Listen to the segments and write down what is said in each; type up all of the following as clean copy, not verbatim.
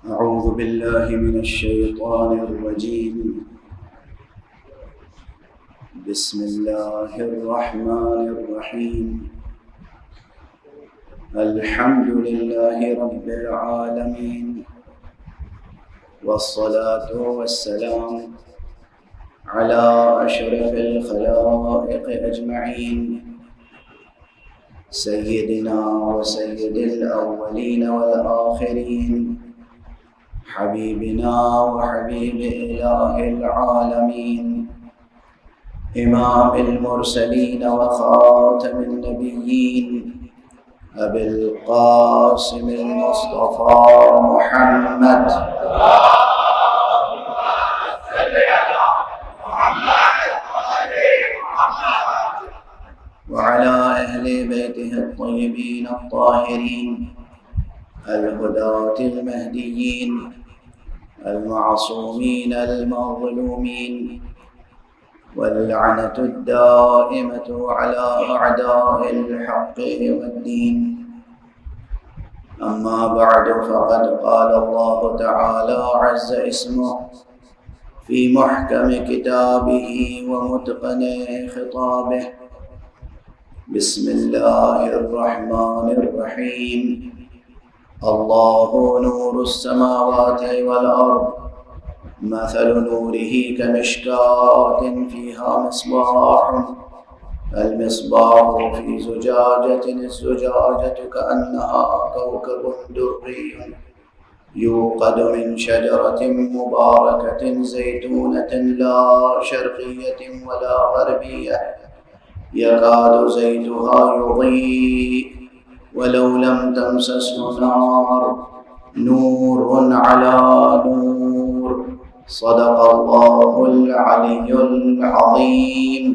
أعوذ بالله من الشيطان الرجيم. بسم الله الرحمن الرحيم. الحمد لله رب العالمين، والصلاة والسلام على أشرف الخلائق أجمعين، سيدنا وسيد الأولين والآخرين، حبيبنا وحبيب إله العالمين، إمام المرسلين وخاتم النبيين، أبي القاسم المصطفى محمد وعلى أهل بيته الطيبين الطاهرين الهداة المهديين المعصومين المظلومين، واللعنة الدائمة على أعداء الحق والدين. أما بعد، فقد قال الله تعالى عز اسمه في محكم كتابه ومتقن خطابه. بسم الله الرحمن الرحيم. الله نور السماوات والأرض، مثل نوره كمشكاة فيها مصباح، المصباح في زجاجة، الزجاجة كأنها كوكب دري يوقد من شجرة مباركة زيتونة لا شرقية ولا غربية، يكاد زيتها يضيء ولو لم تمسسه نار، نور على نور. صدق الله العلي العظيم.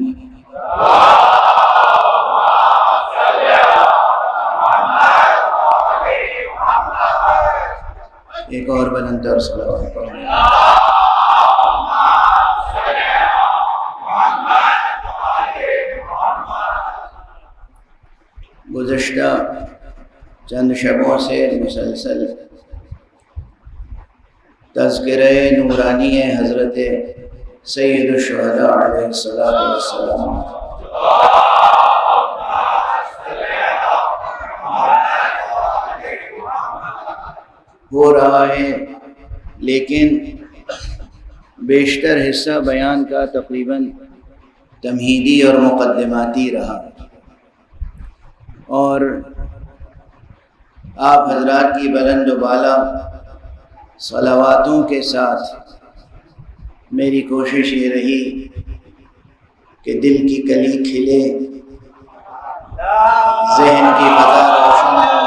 ایک اور بلندر صلوات پڑھیں. گزشتہ چند شبوں سے مسلسل تذکرہ نورانی حضرت سید الشہداء علیہ السلام ہو رہا ہے، لیکن بیشتر حصہ بیان کا تقریباً تمہیدی اور مقدماتی رہا، اور آپ حضرات کی بلند و بالا صلواتوں کے ساتھ میری کوشش یہ رہی کہ دل کی کلی کھلے، ذہن کی فضا روشن ہو،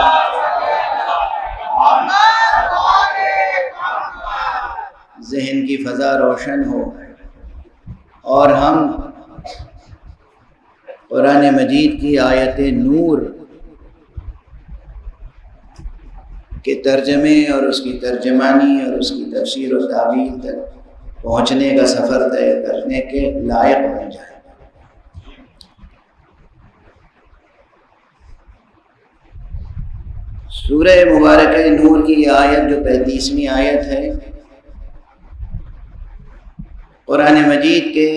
ذہن کی فضا روشن ہو، اور ہم قرآن مجید کی آیت نور کے ترجمے اور اس کی ترجمانی اور اس کی تفسیر و تعبیر تک پہنچنے کا سفر طے کرنے کے لائق بن جائے. سورہ مبارکہ نور کی یہ آیت جو 35ویں آیت ہے، قرآن مجید کے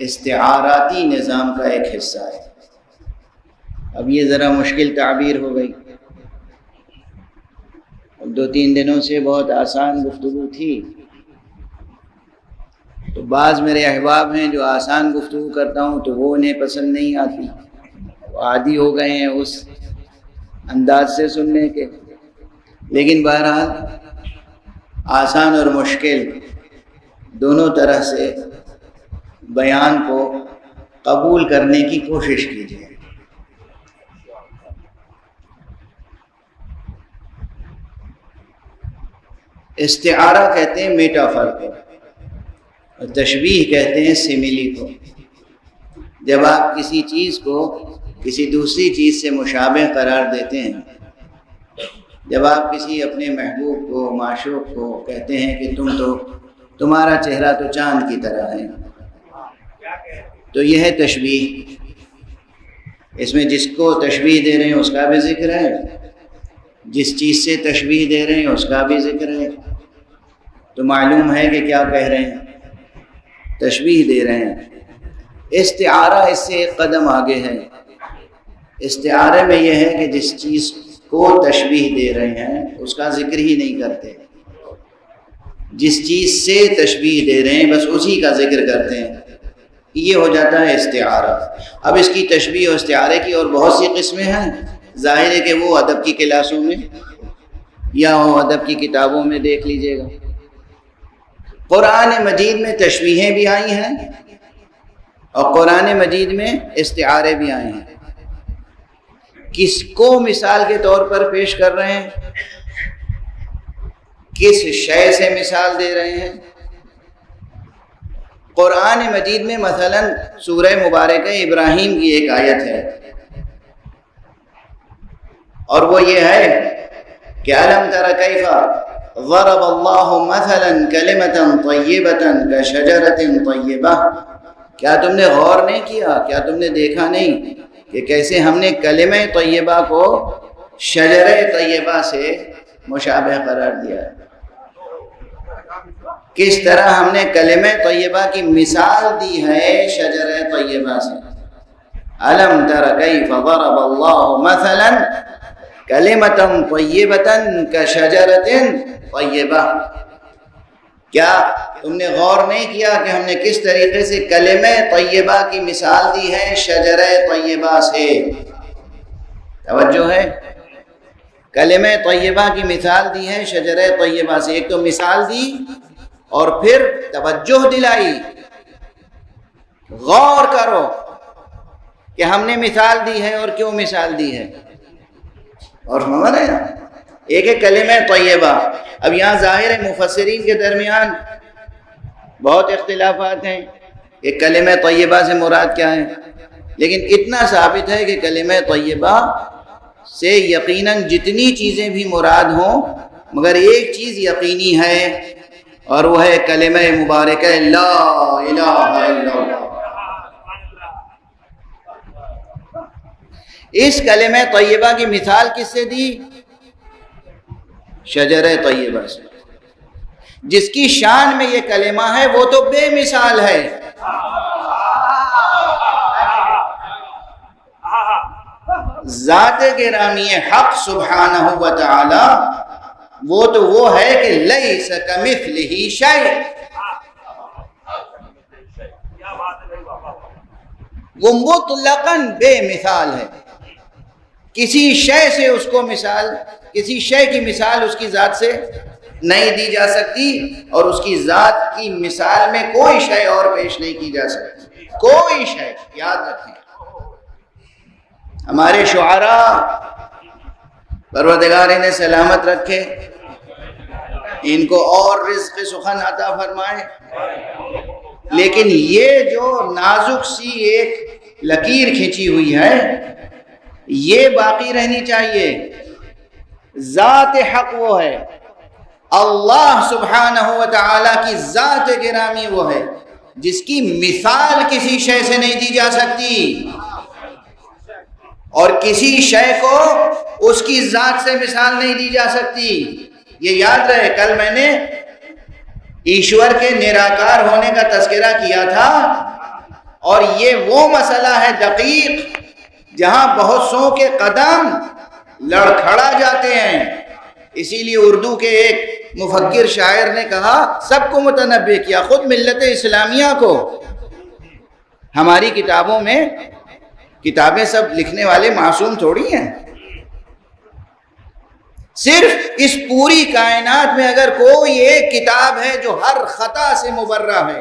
استعاراتی نظام کا ایک حصہ ہے. اب یہ ذرا مشکل تعبیر ہو گئی، اب 2-3 دنوں سے بہت آسان گفتگو تھی، تو بعض میرے احباب ہیں جو آسان گفتگو کرتا ہوں تو وہ انہیں پسند نہیں آتی، وہ عادی ہو گئے ہیں اس انداز سے سننے کے. لیکن بہرحال آسان اور مشکل دونوں طرح سے بیان کو قبول کرنے کی کوشش کیجیے. استعارہ کہتے ہیں میٹافر کو، اور تشبیہ کہتے ہیں سملی کو. جب آپ کسی چیز کو کسی دوسری چیز سے مشابہ قرار دیتے ہیں، جب آپ کسی اپنے محبوب کو، معشوق کو کہتے ہیں کہ تمہارا چہرہ تو چاند کی طرح ہے، تو یہ ہے تشبیہ. اس میں جس کو تشبیہ دے رہے ہیں اس کا بھی ذکر ہے، جس چیز سے تشبیہ دے رہے ہیں اس کا بھی ذکر ہے، تو معلوم ہے کہ کیا کہہ رہے ہیں، تشبیہ دے رہے ہیں۔ استعارہ اس سے ایک قدم آگے ہے۔ استعارے میں یہ ہے کہ جس چیز کو تشبیہ دے رہے ہیں اس کا ذکر ہی نہیں کرتے، جس چیز سے تشبیہ دے رہے ہیں بس اسی کا ذکر کرتے ہیں، یہ ہو جاتا ہے استعارہ۔ اب اس کی تشبیہ و استعارے کی اور بہت سی قسمیں ہیں، ظاہر ہے کہ وہ ادب کی کلاسوں میں یا وہ ادب کی کتابوں میں دیکھ لیجئے گا۔ قرآن مجید میں تشبیہیں بھی آئی ہیں اور قرآن مجید میں استعارے بھی آئے ہیں۔ کس کو مثال کے طور پر پیش کر رہے ہیں، کس شے سے مثال دے رہے ہیں؟ قرآن مجید میں مثلا سورہ مبارکہ ابراہیم کی ایک آیت ہے اور وہ یہ ہے کہ أَلَمْ تَرَ كَيْفَ ضَرَبَ اللَّهُ مَثَلًا كَلِمَةً طَيِّبَةً كَشَجَرَةٍ طَيِّبَةٍ، کیا تم نے غور نہیں کیا، کیا تم نے دیکھا نہیں کہ کیسے ہم نے کلمہ طیبہ کو شجرہ طیبہ سے مشابہ قرار دیا ہے، کس طرح ہم نے کلمہ طیبہ کی مثال دی ہے شجرہ طیبہ سے۔ أَلَمْ تَرَ كَيْفَ ضَرَبَ اللَّهُ مَثَلًا كَلِمَةً طَيِّبَةً كَشَجَرَةٍ طَيِّبَةٍ، کیا تم نے غور نہیں کیا کہ ہم نے کس طریقے سے کلمہ طیبہ کی مثال دی ہے شجرہ طیبہ سے؟ توجہ ہے، کلمہ طیبہ کی مثال دی ہے شجرہ طیبہ سے۔ ایک تو مثال دی اور پھر توجہ دلائی، غور کرو کہ ہم نے مثال دی ہے اور کیوں مثال دی ہے۔ اور سمجھ رہے ہیں، ایک ہے کلمہ طیبہ۔ اب یہاں ظاہر ہے مفسرین کے درمیان بہت اختلافات ہیں کہ کلمہ طیبہ سے مراد کیا ہے، لیکن اتنا ثابت ہے کہ کلمہ طیبہ سے یقیناً جتنی چیزیں بھی مراد ہوں مگر ایک چیز یقینی ہے اور وہ ہے کلمہ مبارکہ لا الہ الا اللہ۔ اس کلمہ طیبہ کی مثال کس سے دی؟ شجرہ طیبہ سے۔ جس کی شان میں یہ کلمہ ہے وہ تو بے مثال ہے، ذات گرامی حق سبحانہ و تعالی وہ ہے کہ لیس کمثلہ شیء، وہ مطلقاً بے مثال ہے، کسی شے سے اس کو مثال، کسی شے کی مثال اس کی ذات سے نہیں دی جا سکتی اور اس کی ذات کی مثال میں کوئی شے اور پیش نہیں کی جا سکتی، کوئی شے۔ یاد رکھیں ہمارے شعراء پروردگار انہیں سلامت رکھے، ان کو اور رزق سخن عطا فرمائے، لیکن یہ جو نازک سی ایک لکیر کھینچی ہوئی ہے یہ باقی رہنی چاہیے۔ ذات حق وہ ہے، اللہ سبحانہ و تعالیٰ کی ذات گرامی وہ ہے جس کی مثال کسی شے سے نہیں دی جا سکتی، اور کسی شے کو اس کی ذات سے مثال نہیں دی جا سکتی۔ یہ یاد رہے، کل میں نے ایشور کے نراکار ہونے کا تذکرہ کیا تھا اور یہ وہ مسئلہ ہے دقیق جہاں بہت سو کے قدم لڑکھڑا جاتے ہیں۔ اسی لیے اردو کے ایک مفکر شاعر نے کہا، سب کو متنبہ کیا، خود ملت اسلامیہ کو۔ ہماری کتابوں میں، کتابیں سب لکھنے والے معصوم تھوڑی ہیں، صرف اس پوری کائنات میں اگر کوئی ایک کتاب ہے جو ہر خطا سے مبرہ ہے،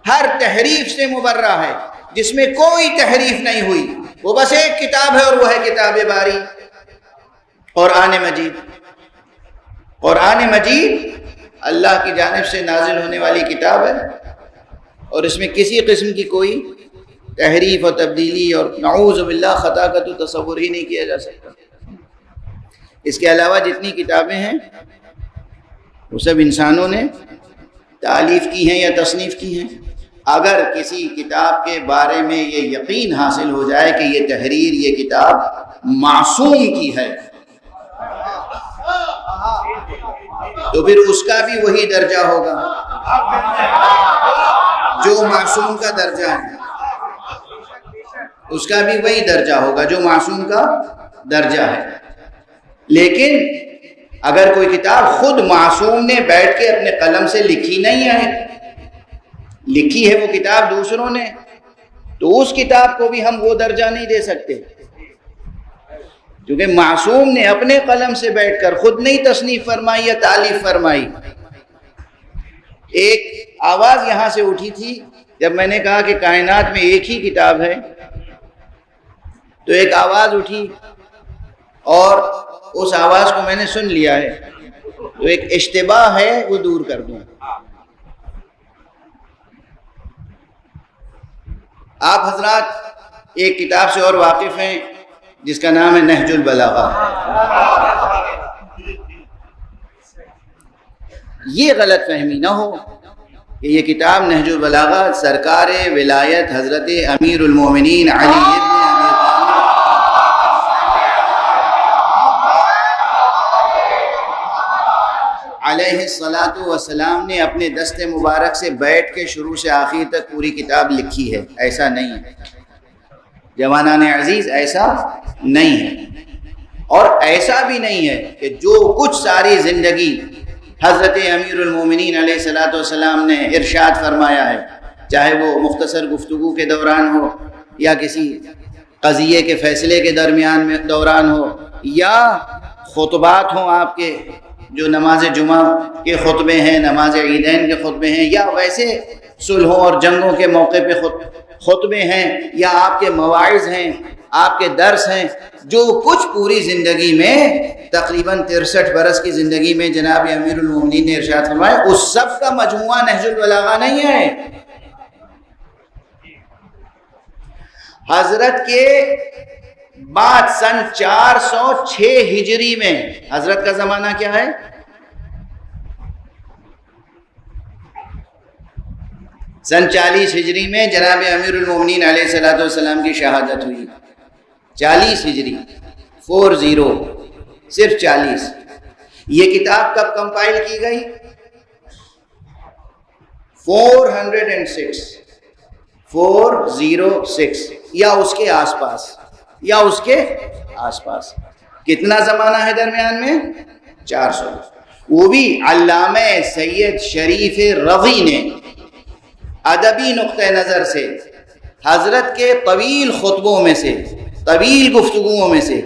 ہر تحریف سے مبرہ ہے، جس میں کوئی تحریف نہیں ہوئی، وہ بس ایک کتاب ہے اور وہ ہے کتاب باری، قرآن مجید۔ قرآن مجید اللہ کی جانب سے نازل ہونے والی کتاب ہے اور اس میں کسی قسم کی کوئی تحریف اور تبدیلی اور نعوذ باللہ خطا کا تو تصور ہی نہیں کیا جا سکتا۔ اس کے علاوہ جتنی کتابیں ہیں وہ سب انسانوں نے تالیف کی ہیں یا تصنیف کی ہیں۔ اگر کسی کتاب کے بارے میں یہ یقین حاصل ہو جائے کہ یہ تحریر، یہ کتاب معصوم کی ہے، تو پھر اس کا بھی وہی درجہ ہوگا جو معصوم کا درجہ ہے، اس کا بھی وہی درجہ ہوگا جو معصوم کا درجہ ہے۔ لیکن اگر کوئی کتاب خود معصوم نے بیٹھ کے اپنے قلم سے لکھی نہیں ہے، لکھی ہے وہ کتاب دوسروں نے، تو اس کتاب کو بھی ہم وہ درجہ نہیں دے سکتے، کیونکہ معصوم نے اپنے قلم سے بیٹھ کر خود نہیں تصنیف فرمائی یا تالیف فرمائی۔ ایک آواز یہاں سے اٹھی تھی جب میں نے کہا کہ کائنات میں ایک ہی کتاب ہے، تو ایک آواز اٹھی اور اس آواز کو میں نے سن لیا ہے، تو ایک اشتباہ ہے وہ دور کر دوں۔ آپ حضرات ایک کتاب سے اور واقف ہیں جس کا نام ہے نہج البلاغہ۔ یہ غلط فہمی نہ ہو کہ یہ کتاب نہج البلاغہ سرکار ولایت حضرت امیر المومنین علی ابن ابی علیہ الصلاۃ والسلام نے اپنے دست مبارک سے بیٹھ کے شروع سے آخر تک پوری کتاب لکھی ہے، ایسا نہیں ہے جوانان عزیز، ایسا نہیں ہے۔ اور ایسا بھی نہیں ہے کہ جو کچھ ساری زندگی حضرت امیر المومنین علیہ الصلاۃ والسلام نے ارشاد فرمایا ہے، چاہے وہ مختصر گفتگو کے دوران ہو یا کسی قضیے کے فیصلے کے درمیان میں دوران ہو، یا خطبات ہوں آپ کے جو نماز جمعہ کے خطبے ہیں، نماز عیدین کے خطبے ہیں، یا ویسے صلحوں اور جنگوں کے موقع پہ خطبے ہیں، یا آپ کے مواعظ ہیں، آپ کے درس ہیں، جو کچھ پوری زندگی میں تقریباً 63 برس کی زندگی میں جناب امیر المومنین نے ارشاد فرمایا، اس سب کا مجموعہ نہج البلاغہ نہیں ہے۔ حضرت کے بعد سن 406 ہجری میں، حضرت کا زمانہ کیا ہے؟ سن 40 ہجری میں جناب امیر المومنین علیہ الصلوۃ والسلام کی شہادت ہوئی۔ 40 ہجری 40 صرف 40۔ یہ کتاب کب کمپائل کی گئی؟ 406 یا اس کے آس پاس، کتنا زمانہ ہے درمیان میں؟ 400۔ وہ بھی علامہ سید شریف رضی نے ادبی نقطہ نظر سے حضرت کے طویل خطبوں میں سے، طویل گفتگوؤں میں سے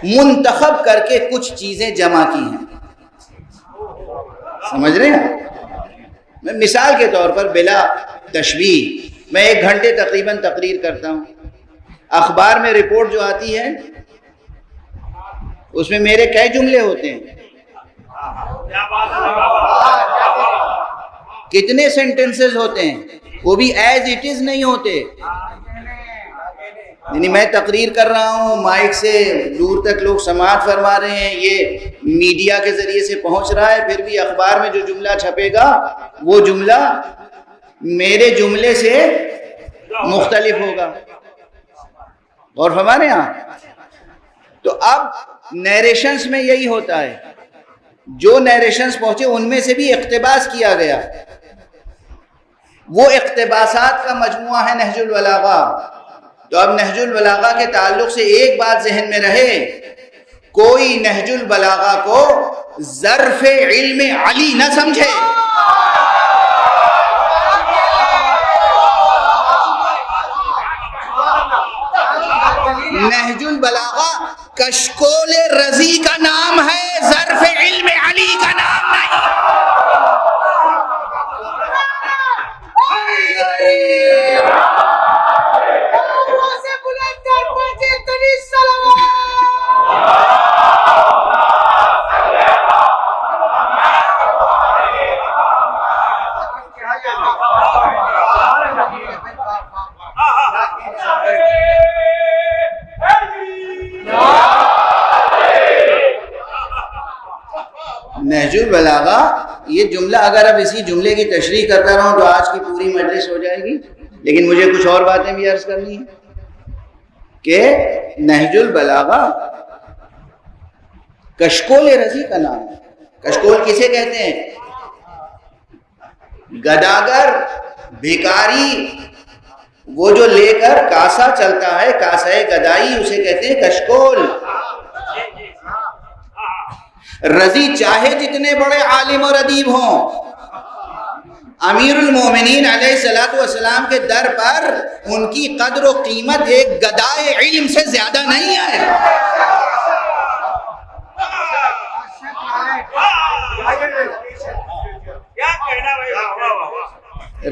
منتخب کر کے کچھ چیزیں جمع کی ہیں۔ سمجھ رہے ہیں؟ میں مثال کے طور پر بلا تشبیہ، میں 1 گھنٹے تقریباً تقریر کرتا ہوں، اخبار میں رپورٹ جو آتی ہے اس میں میرے کئی جملے ہوتے ہیں؟ کتنے سینٹنسز ہوتے ہیں؟ وہ بھی ایز اٹ از نہیں ہوتے، یعنی میں تقریر کر رہا ہوں، مائک سے دور تک لوگ سماعت فرما رہے ہیں، یہ میڈیا کے ذریعے سے پہنچ رہا ہے، پھر بھی اخبار میں جو جملہ چھپے گا وہ جملہ میرے جملے سے مختلف ہوگا۔ اور ہمارے یہاں تو اب نیریشنز میں یہی ہوتا ہے، جو نیریشنز پہنچے ان میں سے بھی اقتباس کیا گیا، وہ اقتباسات کا مجموعہ ہے نہج البلاغہ۔ تو اب نہج البلاغہ کے تعلق سے ایک بات ذہن میں رہے، کوئی نہج البلاغہ کو ظرف علم علی نہ سمجھے۔ نہج البلاغہ کشکول رضی کا نام ہے، ظرف علم علی کا نام نہیں۔ نہج البلاغہ، یہ جملہ اگر اب اسی جملے کی تشریح کرتا رہوں تو آج کی پوری مجلس ہو جائے گی، لیکن مجھے کچھ اور باتیں بھی عرض کرنی ہیں کہ نہج البلاغہ کشکول رضی کا نام ہے۔ کشکول کسے کہتے ہیں؟ گداگر، بھیکاری، وہ جو لے کر کاسا چلتا ہے، کاسہ گدائی، اسے کہتے ہیں کشکول۔ رضی چاہے جتنے بڑے عالم اور ادیب ہوں، امیر المومنین علیہ الصلوۃ والسلام کے در پر ان کی قدر و قیمت ایک گدائے علم سے زیادہ نہیں ہے۔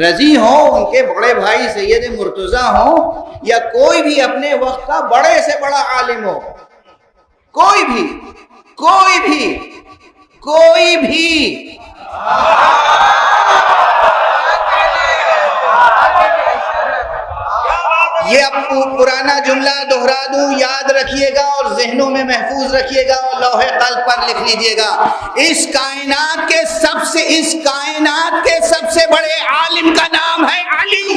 رضی ہوں، ان کے بڑے بھائی سید مرتضیٰ ہوں، یا کوئی بھی اپنے وقت کا بڑے سے بڑا عالم ہو، کوئی بھی یہ اب پرانا جملہ دہرا دوں، یاد رکھیے گا اور ذہنوں میں محفوظ رکھیے گا اور لوح قلب پر لکھ لیجیے گا۔ اس کائنات کے سب سے بڑے عالم کا نام ہے علی۔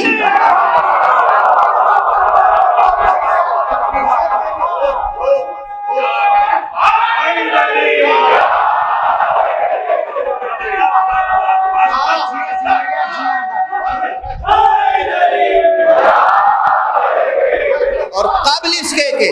اور قبل اس کے کہ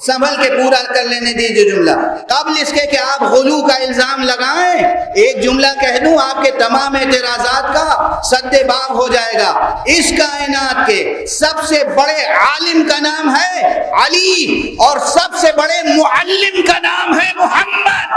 سنبھل کے پورا کر لینے دیجیے جملہ، قبل اس کے کہ آپ غلو کا الزام لگائیں، ایک جملہ کہہ دوں، آپ کے تمام اعتراضات کا سد باب ہو جائے گا۔ اس کائنات کے سب سے بڑے عالم کا نام ہے علی، اور سب سے بڑے معلم کا نام ہے محمد۔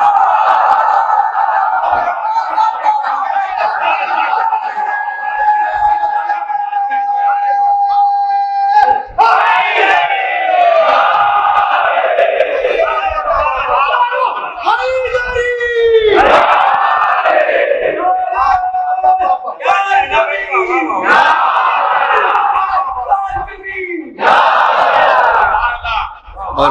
اور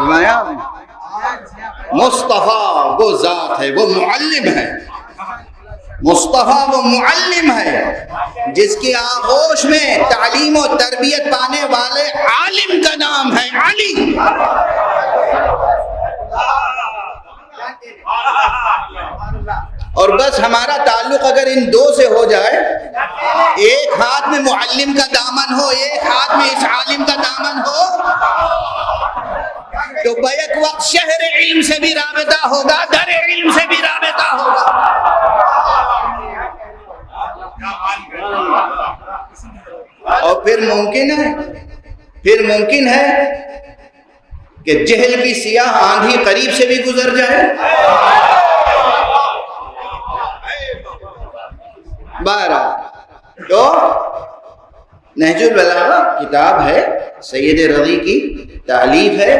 مصطفیٰ وہ ذات ہے، وہ معلم ہے، مصطفیٰ وہ معلم ہے جس کی آغوش میں تعلیم و تربیت پانے والے عالم کا نام ہے علی۔ اور بس ہمارا تعلق اگر ان دو سے ہو جائے، ایک ہاتھ میں معلم کا دامن ہو، ایک ہاتھ میں اس عالم کا دامن ہو، تو بیک وقت شہر علم سے بھی رابطہ ہوگا، در علم سے بھی رابطہ ہوگا۔ اور پھر ممکن ہے کہ جہل کی سیاہ آندھی قریب سے بھی گزر جائے۔ بہرحال تو نہج البلاغہ کتاب ہے، سید رضی کی تالیف ہے،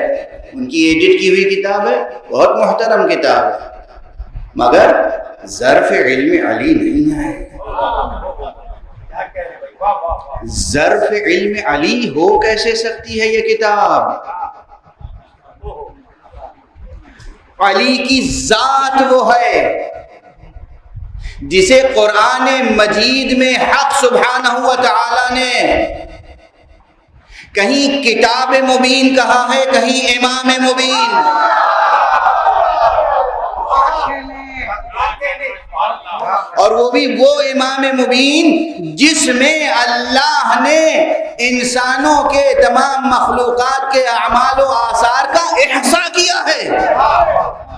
ان کی ایڈٹ کی ہوئی کتاب ہے، بہت محترم کتاب ہے، مگر ظرف علم علی نہیں ہے۔ ظرف علم علی ہو کیسے سکتی ہے یہ کتاب؟ علی کی ذات وہ ہے جسے قرآن مجید میں حق سبحانہ و تعالی نے کہیں کتاب مبین کہا ہے، کہیں امام مبین۔ اور وہ بھی وہ امام مبین جس میں اللہ نے انسانوں کے تمام مخلوقات کے اعمال و آثار کا احصاء کیا ہے،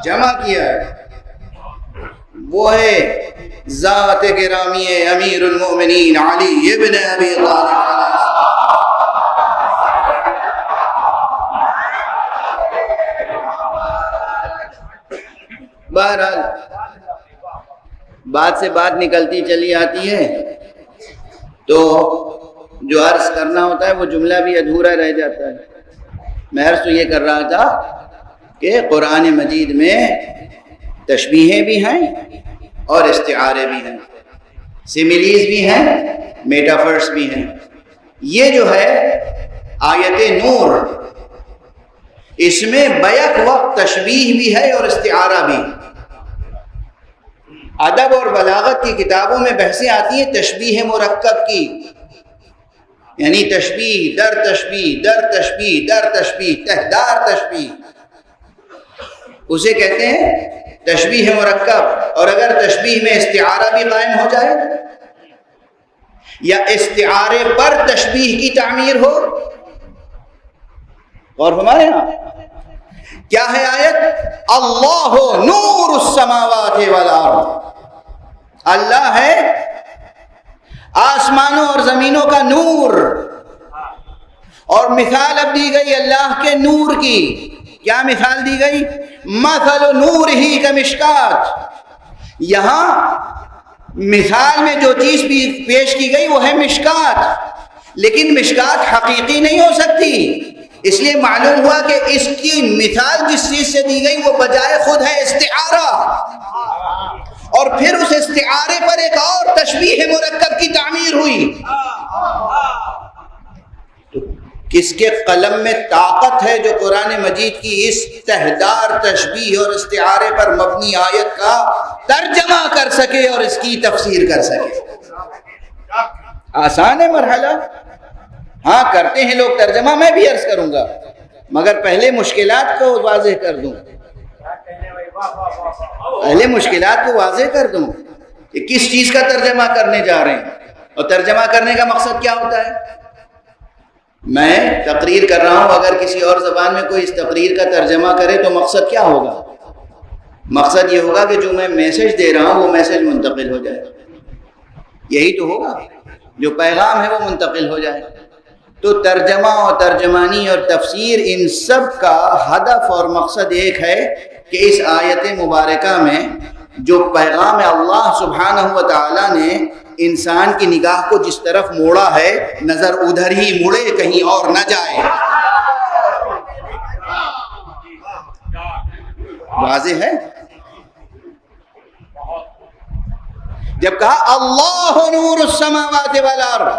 جمع کیا ہے۔ وہ ہے ذات گرامی امیر المومنین علی ابن ابی طالب۔ بہرحال بات سے بات نکلتی چلی آتی ہے، تو جو عرض کرنا ہوتا ہے وہ جملہ بھی ادھورا رہ جاتا ہے۔ میں عرض تو یہ کر رہا تھا کہ قرآن مجید میں تشبیہیں بھی ہیں اور استعارے بھی ہیں، سیملیز بھی ہیں، میٹافرس بھی ہیں۔ یہ جو ہے آیت نور، اس میں بیک وقت تشبیہ بھی ہے اور استعارہ بھی۔ ادب اور بلاغت کی کتابوں میں بحثیں آتی ہیں تشبیہ مرکب کی، یعنی تشبیہ در تشبیہ در تشبیہ در تشبیہ تہدار تشبیہ، اسے کہتے ہیں تشبیہ مرکب۔ اور اگر تشبیہ میں استعارہ بھی قائم ہو جائے یا استعارے پر تشبیہ کی تعمیر ہو. اور ہمارے ہاں کیا ہے آیت؟ اللہ نور السماوات والارض، اللہ ہے آسمانوں اور زمینوں کا نور. اور مثال اب دی گئی اللہ کے نور کی. کیا مثال دی گئی؟ مثل نورہ کمشکات. یہاں مثال میں جو چیز پیش کی گئی وہ ہے مشکات، لیکن مشکات حقیقی نہیں ہو سکتی. اس لیے معلوم ہوا کہ اس کی مثال جس چیز سے دی گئی وہ بجائے خود ہے استعارہ، اور پھر اس استعارے پر ایک اور تشبیہ مرکب کی تعمیر ہوئی. کس کے قلم میں طاقت ہے جو قرآن مجید کی اس تہدار تشبیہ اور استعارے پر مبنی آیت کا ترجمہ کر سکے اور اس کی تفسیر کر سکے؟ آسان ہے مرحلہ، ہاں کرتے ہیں لوگ ترجمہ، میں بھی عرض کروں گا، مگر پہلے مشکلات کو واضح کر دوں، پہلے مشکلات کو واضح کر دوں کہ کس چیز کا ترجمہ کرنے جا رہے ہیں، اور ترجمہ کرنے کا مقصد کیا ہوتا ہے. میں تقریر کر رہا ہوں، اگر کسی اور زبان میں کوئی اس تقریر کا ترجمہ کرے تو مقصد کیا ہوگا؟ مقصد یہ ہوگا کہ جو میں میسج دے رہا ہوں وہ میسج منتقل ہو جائے. یہی تو ہوگا، جو پیغام ہے وہ منتقل ہو جائے. تو ترجمہ اور ترجمانی اور تفسیر، ان سب کا ہدف اور مقصد ایک ہے کہ اس آیت مبارکہ میں جو پیغام اللہ سبحانہ و تعالیٰ نے انسان کی نگاہ کو جس طرف موڑا ہے، نظر ادھر ہی مڑے، کہیں اور نہ جائے. واضح ہے؟ جب کہا اللہ نور السماوات والارض،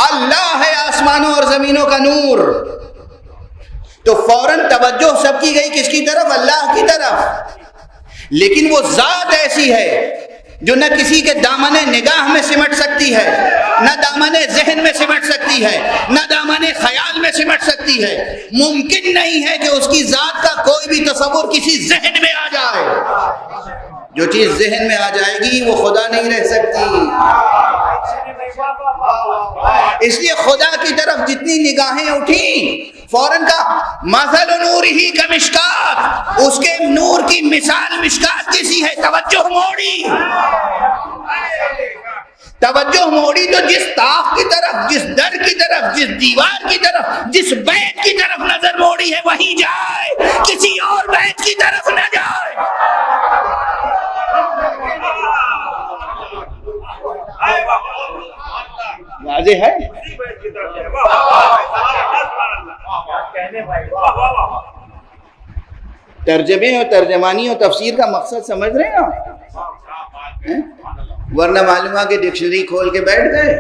اللہ ہے آسمانوں اور زمینوں کا نور، تو فوراً توجہ سب کی گئی کس کی طرف؟ اللہ کی طرف. لیکن وہ ذات ایسی ہے جو نہ کسی کے دامن نگاہ میں سمٹ سکتی ہے، نہ دامن ذہن میں سمٹ سکتی ہے، نہ دامن خیال میں سمٹ سکتی ہے. ممکن نہیں ہے کہ اس کی ذات کا کوئی بھی تصور کسی ذہن میں آ جائے. جو چیز ذہن میں آ جائے گی وہ خدا نہیں رہ سکتی. اس لیے خدا کی طرف جتنی نگاہیں اٹھیں فوراً کا مثل نورہ کمشکات، اس کے نور کی مثال مشکات جیسی ہے. توجہ موڑی، توجہ موڑی تو جس طاق کی طرف، جس در کی طرف، جس دیوار کی طرف، جس بیت کی طرف نظر موڑی ہے وہیں جائے، کسی اور بیت کی طرف نہ جائے. واضح ہے؟ ترجمے اور ترجمانی اور تفسیر کا مقصد سمجھ رہے ہیں آپ؟ ورنہ معلوم ہے کہ ڈکشنری کھول کے بیٹھ گئے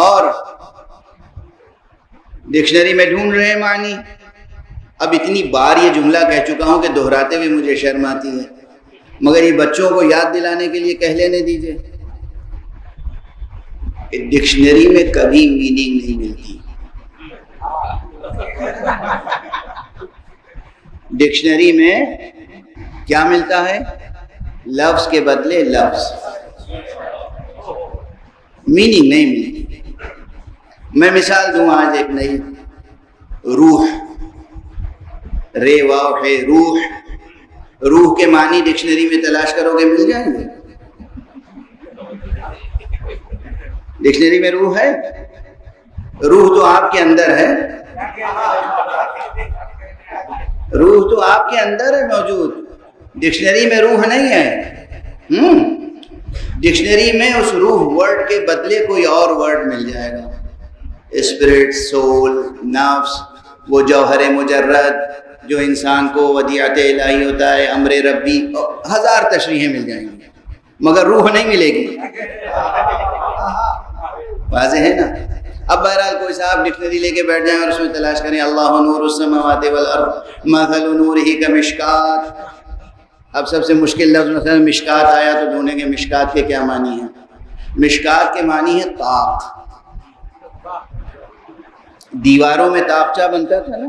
اور ڈکشنری میں ڈھونڈ رہے ہیں معنی. اب اتنی بار یہ جملہ کہہ چکا ہوں کہ دہراتے ہوئے مجھے شرم آتی ہے، مگر یہ بچوں کو یاد دلانے کے لیے کہہ لینے دیجیے. ڈکشنری میں کبھی میننگ نہیں ملتی. ڈکشنری میں کیا ملتا ہے؟ لفظ کے بدلے لفظ، میننگ نہیں ملتی. میں مثال دوں آج ایک نئی، روح، رے واو ہے روح. روح کے معنی ڈکشنری میں تلاش کرو گے مل جائیں گے. ڈکشنری میں روح ہے؟ روح تو آپ کے اندر ہے، روح تو آپ کے اندر ہے موجود. ڈکشنری میں روح نہیں ہے. ڈکشنری میں اس روح ورڈ کے بدلے کوئی اور ورڈ مل جائے گا. اسپرٹ، سول، نفس، وہ جوہر مجرد جو انسان کو ودیعت الہی ہوتا ہے، امر ربی، ہزار تشریحیں مل جائیں گی، مگر روح نہیں ملے گی. واضح ہے نا؟ اب بہرحال کوئی صاحب ڈکشنری لے کے بیٹھ جائیں اور اس میں تلاش کریں اللہ نور السماوات والارض مثل نورہ کمشکات. اب سب سے مشکل لفظ مثلا مشکات آیا تو ڈھونڈیں گے مشکات کے کیا معنی ہیں. مشکات کے معنی ہے طاق. دیواروں میں طاقچہ بنتا تھا نا،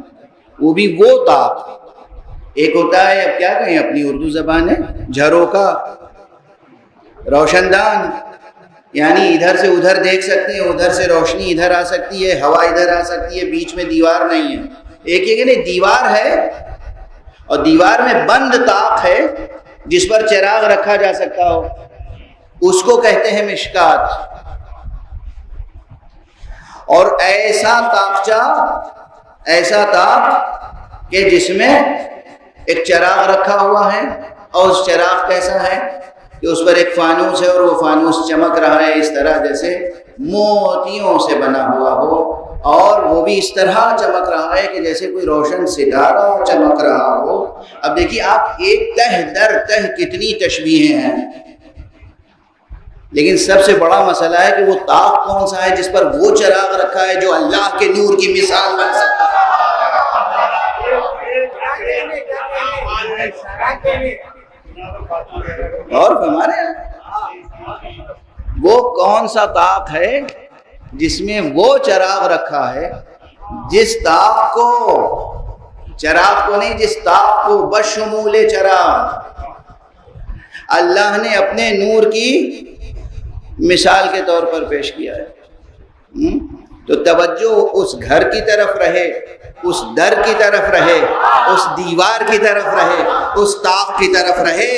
وہ بھی وہ طاق ایک ہوتا ہے، اب کیا کہیں، اپنی اردو زبان ہے، جھروکا، روشن دان، یعنی ادھر سے ادھر دیکھ سکتے ہیں، ادھر سے روشنی ادھر آ سکتی ہے، ہوا ادھر آ سکتی ہے، بیچ میں دیوار نہیں ہے۔ ایک یہ کہ نہیں، دیوار ہے اور دیوار میں بند طاق ہے جس پر چراغ رکھا جا سکتا ہو، اس کو کہتے ہیں مشکات۔ اور ایسا طاقچہ، ایسا طاق کہ جس میں ایک چراغ رکھا ہوا ہے، اور اس چراغ کیسا ہے کہ اس پر ایک فانوس ہے اور وہ فانوس چمک رہا ہے اس طرح جیسے موتیوں سے بنا ہوا ہو، اور وہ بھی اس طرح چمک رہا ہے کہ جیسے کوئی روشن ستارہ چمک رہا ہو۔ اب دیکھیے آپ، ایک تہ در تہ کتنی تشبیہیں ہیں، لیکن سب سے بڑا مسئلہ ہے کہ وہ طاق کون سا ہے جس پر وہ چراغ رکھا ہے جو اللہ کے نور کی مثال بن سکتا ہے۔ اور ہمارے وہ کون سا طاق ہے جس میں وہ چراغ رکھا ہے، جس طاق کو، چراغ کو نہیں، جس طاق کو بشمول چراغ اللہ نے اپنے نور کی مثال کے طور پر پیش کیا ہے۔ تو توجہ اس گھر کی طرف رہے، اس در کی طرف رہے، اس دیوار کی طرف رہے، اس طاق کی طرف رہے،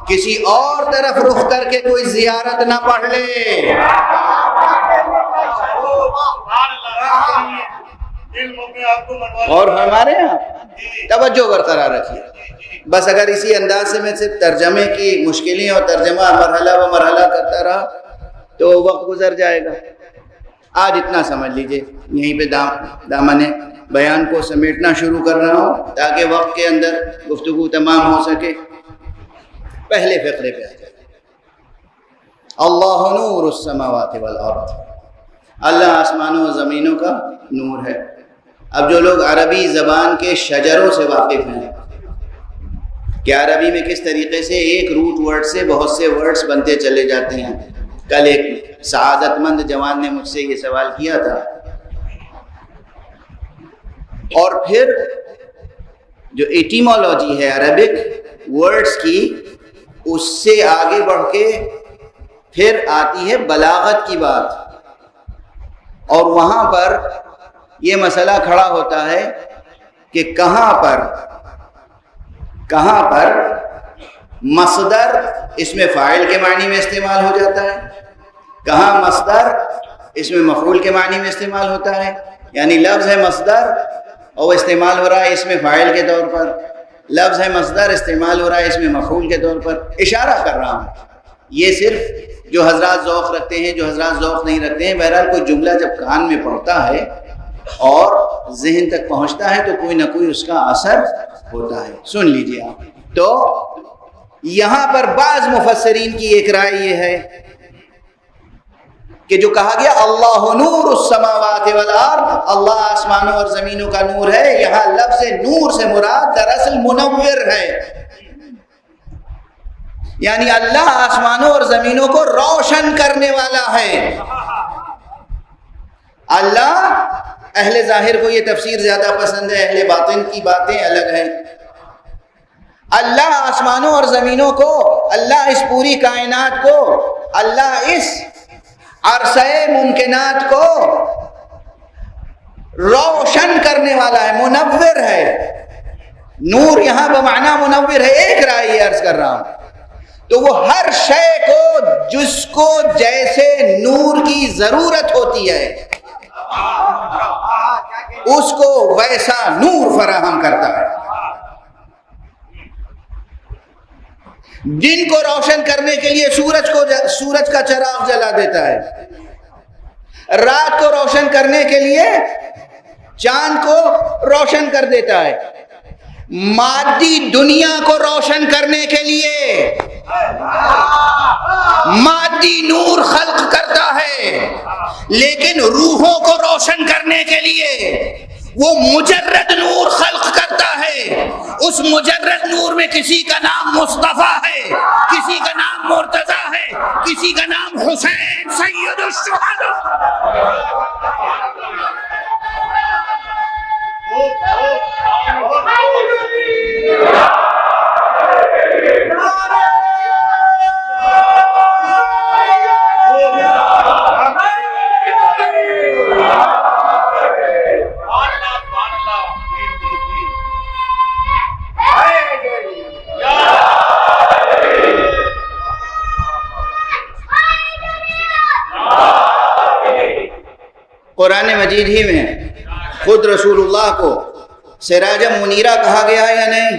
کسی اور طرف رخ کر کے کوئی زیارت نہ پڑھ لے۔ اور ہمارے یہاں توجہ برقرار رکھیے، بس اگر اسی انداز سے میں سے ترجمے کی مشکلیں اور ترجمہ مرحلہ و مرحلہ کرتا رہا تو وقت گزر جائے گا۔ آج اتنا سمجھ لیجئے، یہیں پہ دامن بیان کو سمیٹنا شروع کر رہا ہوں تاکہ وقت کے اندر گفتگو تمام ہو سکے۔ پہلے فقرے پہ آ جائے، اللہ نور السماوات والارض، اللہ آسمانوں و زمینوں کا نور ہے۔ اب جو لوگ عربی زبان کے شجروں سے واقف ہیں کہ عربی میں کس طریقے سے ایک روٹ ورڈ سے بہت سے ورڈز بنتے چلے جاتے ہیں، کل ایک سعادت مند جوان نے مجھ سے یہ سوال کیا تھا، اور پھر جو ایٹیمولوجی ہے عربک ورڈز کی، اس سے آگے بڑھ کے پھر آتی ہے بلاغت کی بات، اور وہاں پر یہ مسئلہ کھڑا ہوتا ہے کہ کہاں پر مصدر اس میں فاعل کے معنی میں استعمال ہو جاتا ہے، کہاں مصدر اس میں مفعول کے معنی میں استعمال ہوتا ہے، یعنی لفظ ہے مصدر اور وہ استعمال ہو رہا ہے اس میں فاعل کے طور پر، لفظ ہے مصدر استعمال ہو رہا ہے اس میں مفعول کے طور پر۔ اشارہ کر رہا ہوں، یہ صرف جو حضرات ذوق رکھتے ہیں، جو حضرات ذوق نہیں رکھتے ہیں، بہرحال کوئی جملہ جب کان میں پڑتا ہے اور ذہن تک پہنچتا ہے تو کوئی نہ کوئی اس کا اثر ہوتا ہے۔ سن لیجئے آپ، تو یہاں پر بعض مفسرین کی ایک رائے یہ ہے کہ جو کہا گیا اللہ نور السماوات والارض، اللہ آسمانوں اور زمینوں کا نور ہے، یہاں لفظ نور سے مراد دراصل منور ہے، یعنی اللہ آسمانوں اور زمینوں کو روشن کرنے والا ہے۔ اللہ، اہل ظاہر کو یہ تفسیر زیادہ پسند ہے، اہل باطن کی باتیں الگ ہیں۔ اللہ آسمانوں اور زمینوں کو، اللہ اس پوری کائنات کو، اللہ اس عرصہ ممکنات کو روشن کرنے والا ہے، منور ہے۔ نور یہاں بمعنی منور ہے۔ ایک رائے یہ عرض کر رہا ہوں، تو وہ ہر شے کو جس کو جیسے نور کی ضرورت ہوتی ہے اس کو ویسا نور فراہم کرتا ہے۔ دن کو روشن کرنے کے لیے سورج کا چراغ جلا دیتا ہے، رات کو روشن کرنے کے لیے چاند کو روشن کر دیتا ہے، مادی دنیا کو روشن کرنے کے لیے مادی نور خلق کرتا ہے، لیکن روحوں کو روشن کرنے کے لیے وہ مجرد نور خلق کرتا ہے۔ اس مجرد نور میں کسی کا نام مصطفیٰ ہے، کسی کا نام مرتضیٰ ہے، کسی کا نام حسین سید الشہداء۔ قرآن مجید ہی میں خود رسول اللہ کو سراج منیرہ کہا گیا ہے یا نہیں؟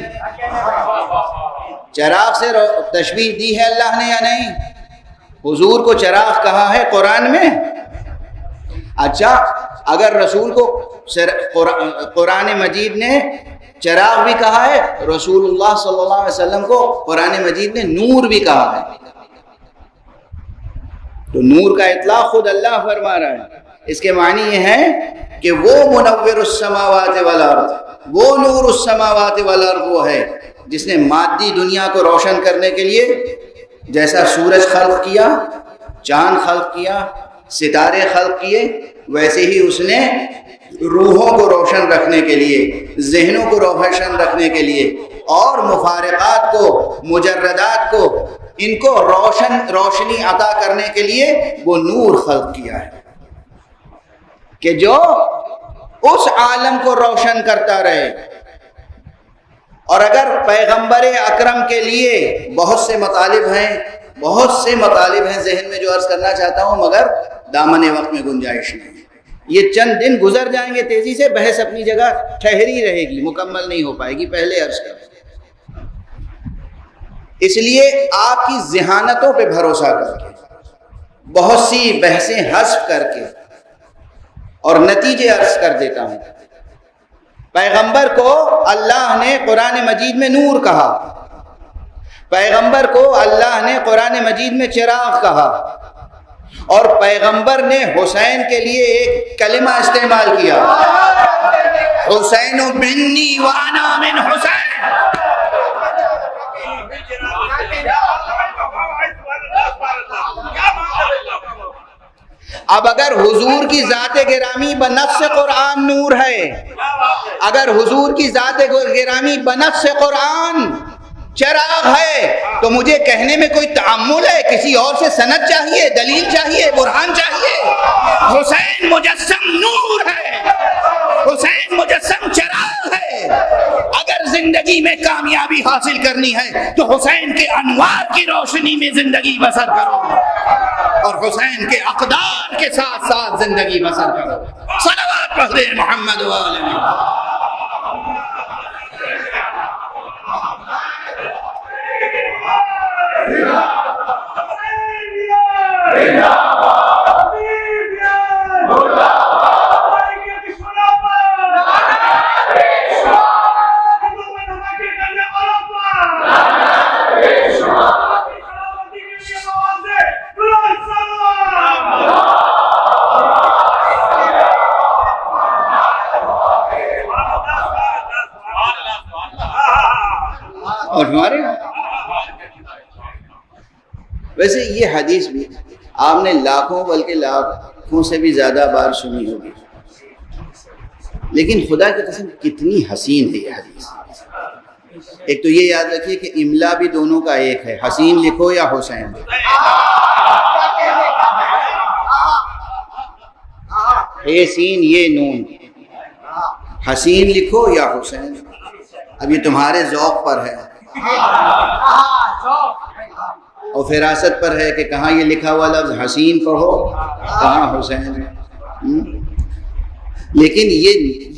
چراغ سے تشبیہ دی ہے اللہ نے یا نہیں؟ حضور کو چراغ کہا ہے قرآن میں؟ اچھا، اگر رسول کو قرآن مجید نے چراغ بھی کہا ہے، رسول اللہ صلی اللہ علیہ وسلم کو قرآن مجید نے نور بھی کہا ہے، تو نور کا اطلاق خود اللہ فرما رہا ہے۔ اس کے معنی یہ ہے کہ وہ منور السماوات والارض، وہ نور السماوات والارض وہ ہے جس نے مادی دنیا کو روشن کرنے کے لیے جیسا سورج خلق کیا، چاند خلق کیا، ستارے خلق کیے، ویسے ہی اس نے روحوں کو روشن رکھنے کے لیے، ذہنوں کو روشن رکھنے کے لیے، اور مفارقات کو، مجردات کو، ان کو روشنی عطا کرنے کے لیے وہ نور خلق کیا ہے کہ جو اس عالم کو روشن کرتا رہے۔ اور اگر پیغمبر اکرم کے لیے بہت سے مطالب ہیں ذہن میں جو عرض کرنا چاہتا ہوں، مگر دامن وقت میں گنجائش نہیں، یہ چند دن گزر جائیں گے تیزی سے، بحث اپنی جگہ ٹھہری رہے گی، مکمل نہیں ہو پائے گی، پہلے عرض کر۔ اس لیے آپ کی ذہانتوں پہ بھروسہ کر کے، بہت سی بحثیں حذف کر کے، اور نتیجے عرض کر دیتا ہوں۔ پیغمبر کو اللہ نے قرآن مجید میں نور کہا، پیغمبر کو اللہ نے قرآن مجید میں چراغ کہا، اور پیغمبر نے حسین کے لیے ایک کلمہ استعمال کیا، حسین منی وانا من حسین۔ اب اگر حضور کی ذات گرامی بنفس قرآن نور ہے، اگر حضور کی ذات گرامی بنفس قرآن چراغ ہے، تو مجھے کہنے میں کوئی تعمل ہے؟ کسی اور سے سند چاہیے، دلیل چاہیے، برہان چاہیے؟ حسین مجسم نور ہے، حسین مجسم چراغ ہے۔ اگر زندگی میں کامیابی حاصل کرنی ہے تو حسین کے انوار کی روشنی میں زندگی بسر کرو، اور حسین کے اقدار کے ساتھ ساتھ زندگی بسر کرو۔ صلوات پڑھے محمد و آلہ محمد۔ اور ہمارے ویسے یہ حدیث بھی آپ نے لاکھوں بلکہ لاکھوں سے بھی زیادہ بار سنی ہوگی، لیکن خدا کی قسم کتنی حسین ہے یہ حدیث۔ ایک تو یہ یاد رکھیے کہ املا بھی دونوں کا ایک ہے، حسین لکھو یا حسین، اے سین یہ نون، حسین لکھو یا حسین۔ اب یہ تمہارے ذوق پر ہے اور فراست پر ہے کہ کہاں یہ لکھا ہوا لفظ حسین پڑھو، کہاں حسین۔ لیکن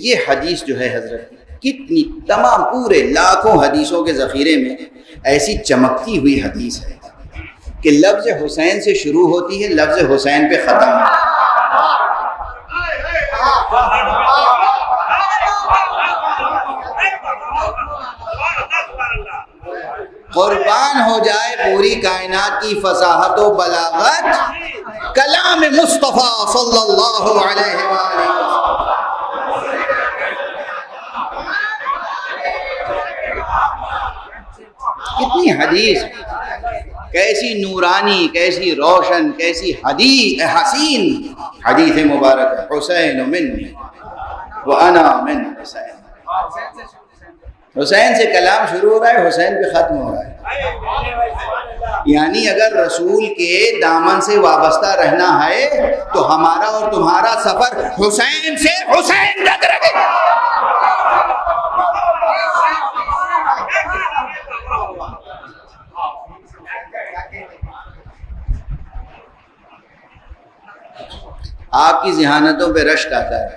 یہ حدیث جو ہے حضرت، کتنی تمام پورے لاکھوں حدیثوں کے ذخیرے میں ایسی چمکتی ہوئی حدیث ہے کہ لفظ حسین سے شروع ہوتی ہے، لفظ حسین پہ ختم۔ قربان ہو جائے پوری کائنات کی فصاحت و بلاغت کلام مصطفیٰ صلی اللہ علیہ وآلہ کتنی حدیث، کیسی نورانی، کیسی روشن، کیسی حسین حدیث مبارک، حسین منی وانا من حسین۔ حسین سے کلام شروع ہو رہا ہے، حسین پہ ختم ہو رہا ہے۔ یعنی اگر رسول کے دامن سے وابستہ رہنا ہے تو ہمارا اور تمہارا سفر حسین سے حسین تک رہے گا۔ آپ کی ذہانتوں پہ رشک آتا ہے،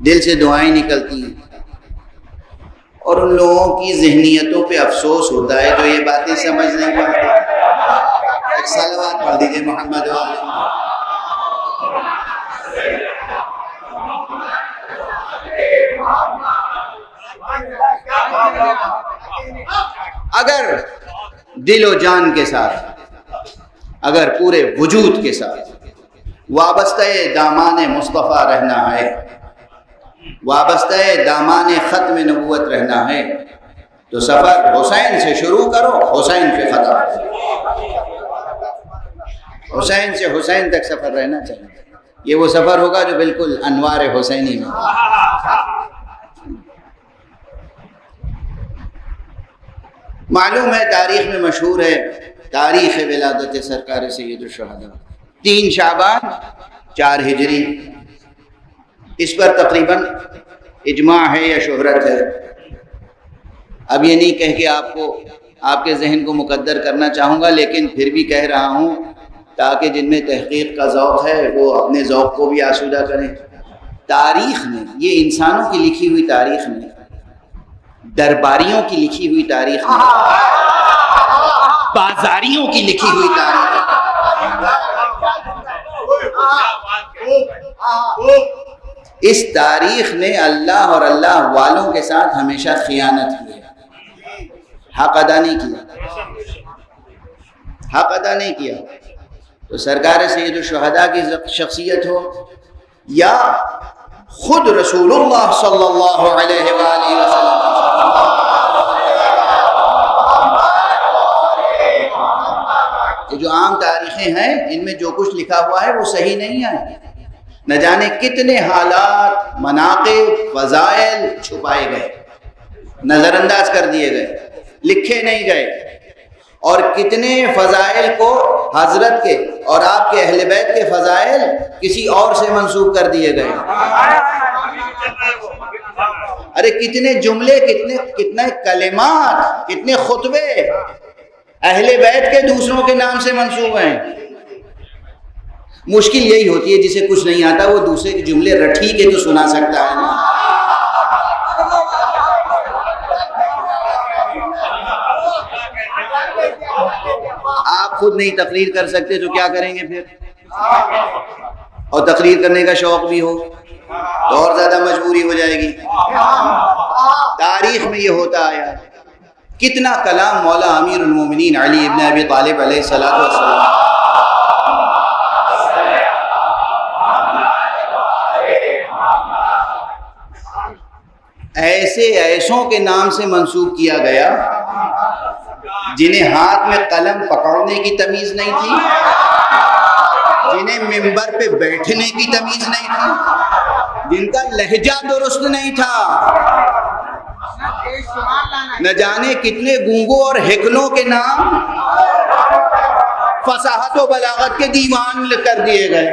دل سے دعائیں نکلتی ہیں، اور ان لوگوں کی ذہنیتوں پہ افسوس ہوتا ہے جو یہ باتیں سمجھ نہیں پاتے۔ ایک صلوات پڑھ دیجیے محمد والے۔ اگر دل و جان کے ساتھ، اگر پورے وجود کے ساتھ وابستہ دامان مصطفیٰ رہنا ہے، وابستہ دامان ختم نبوت رہنا ہے، تو سفر حسین سے شروع کرو، حسین سے ختم، حسین سے حسین تک سفر رہنا چاہیے۔ یہ وہ سفر ہوگا جو بالکل انوار حسینی میں۔ معلوم ہے، تاریخ میں مشہور ہے تاریخ ولادت سرکار سید الشہداء 3 شعبان 4 ہجری، اس پر تقریباً اجماع ہے یا شہرت ہے۔ اب یہ نہیں کہہ کے آپ کے ذہن کو مقدر کرنا چاہوں گا، لیکن پھر بھی کہہ رہا ہوں تاکہ جن میں تحقیق کا ذوق ہے وہ اپنے ذوق کو بھی آسودہ کریں۔ تاریخ میں، یہ انسانوں کی لکھی ہوئی تاریخ میں، درباریوں کی لکھی ہوئی تاریخ میں، بازاریوں کی لکھی ہوئی تاریخ میں، اس تاریخ نے اللہ اور اللہ والوں کے ساتھ ہمیشہ خیانت کی ہے، حق ادا نہیں کیا، حق ادا نہیں کیا۔ تو سرکار سید الشہداء کی شخصیت ہو یا خود رسول اللہ صلی اللہ علیہ وآلہ وسلم، یہ جو عام تاریخیں ہیں ان میں جو کچھ لکھا ہوا ہے وہ صحیح نہیں ہے۔ نہ جانے کتنے حالات، مناقب، فضائل چھپائے گئے، نظر انداز کر دیے گئے، لکھے نہیں گئے، اور کتنے فضائل کو حضرت کے اور آپ کے اہل بیت کے فضائل کسی اور سے منسوب کر دیے گئے۔ ارے کتنے جملے، کتنے کلمات، کتنے خطبے اہل بیت کے دوسروں کے نام سے منسوب ہیں۔ مشکل یہی ہوتی ہے جسے کچھ نہیں آتا وہ دوسرے کے جملے رٹھی کے تو سنا سکتا ہے نا۔ آپ خود نہیں تقریر کر سکتے تو کیا کریں گے پھر؟ اور تقریر کرنے کا شوق بھی ہو تو اور زیادہ مجبوری ہو جائے گی۔ تاریخ میں یہ ہوتا آیا، کتنا کلام مولا امیر المومنین علی ابن ابی طالب علیہ الصلوۃ والسلام ایسوں کے نام سے منسوب کیا گیا جنہیں ہاتھ میں قلم پکڑنے کی تمیز نہیں تھی، جنہیں منبر پہ بیٹھنے کی تمیز نہیں تھی، جن کا لہجہ درست نہیں تھا، نہ جانے کتنے گونگوں اور ہکلوں کے نام فصاحت و بلاغت کے دیوان کر دیے گئے۔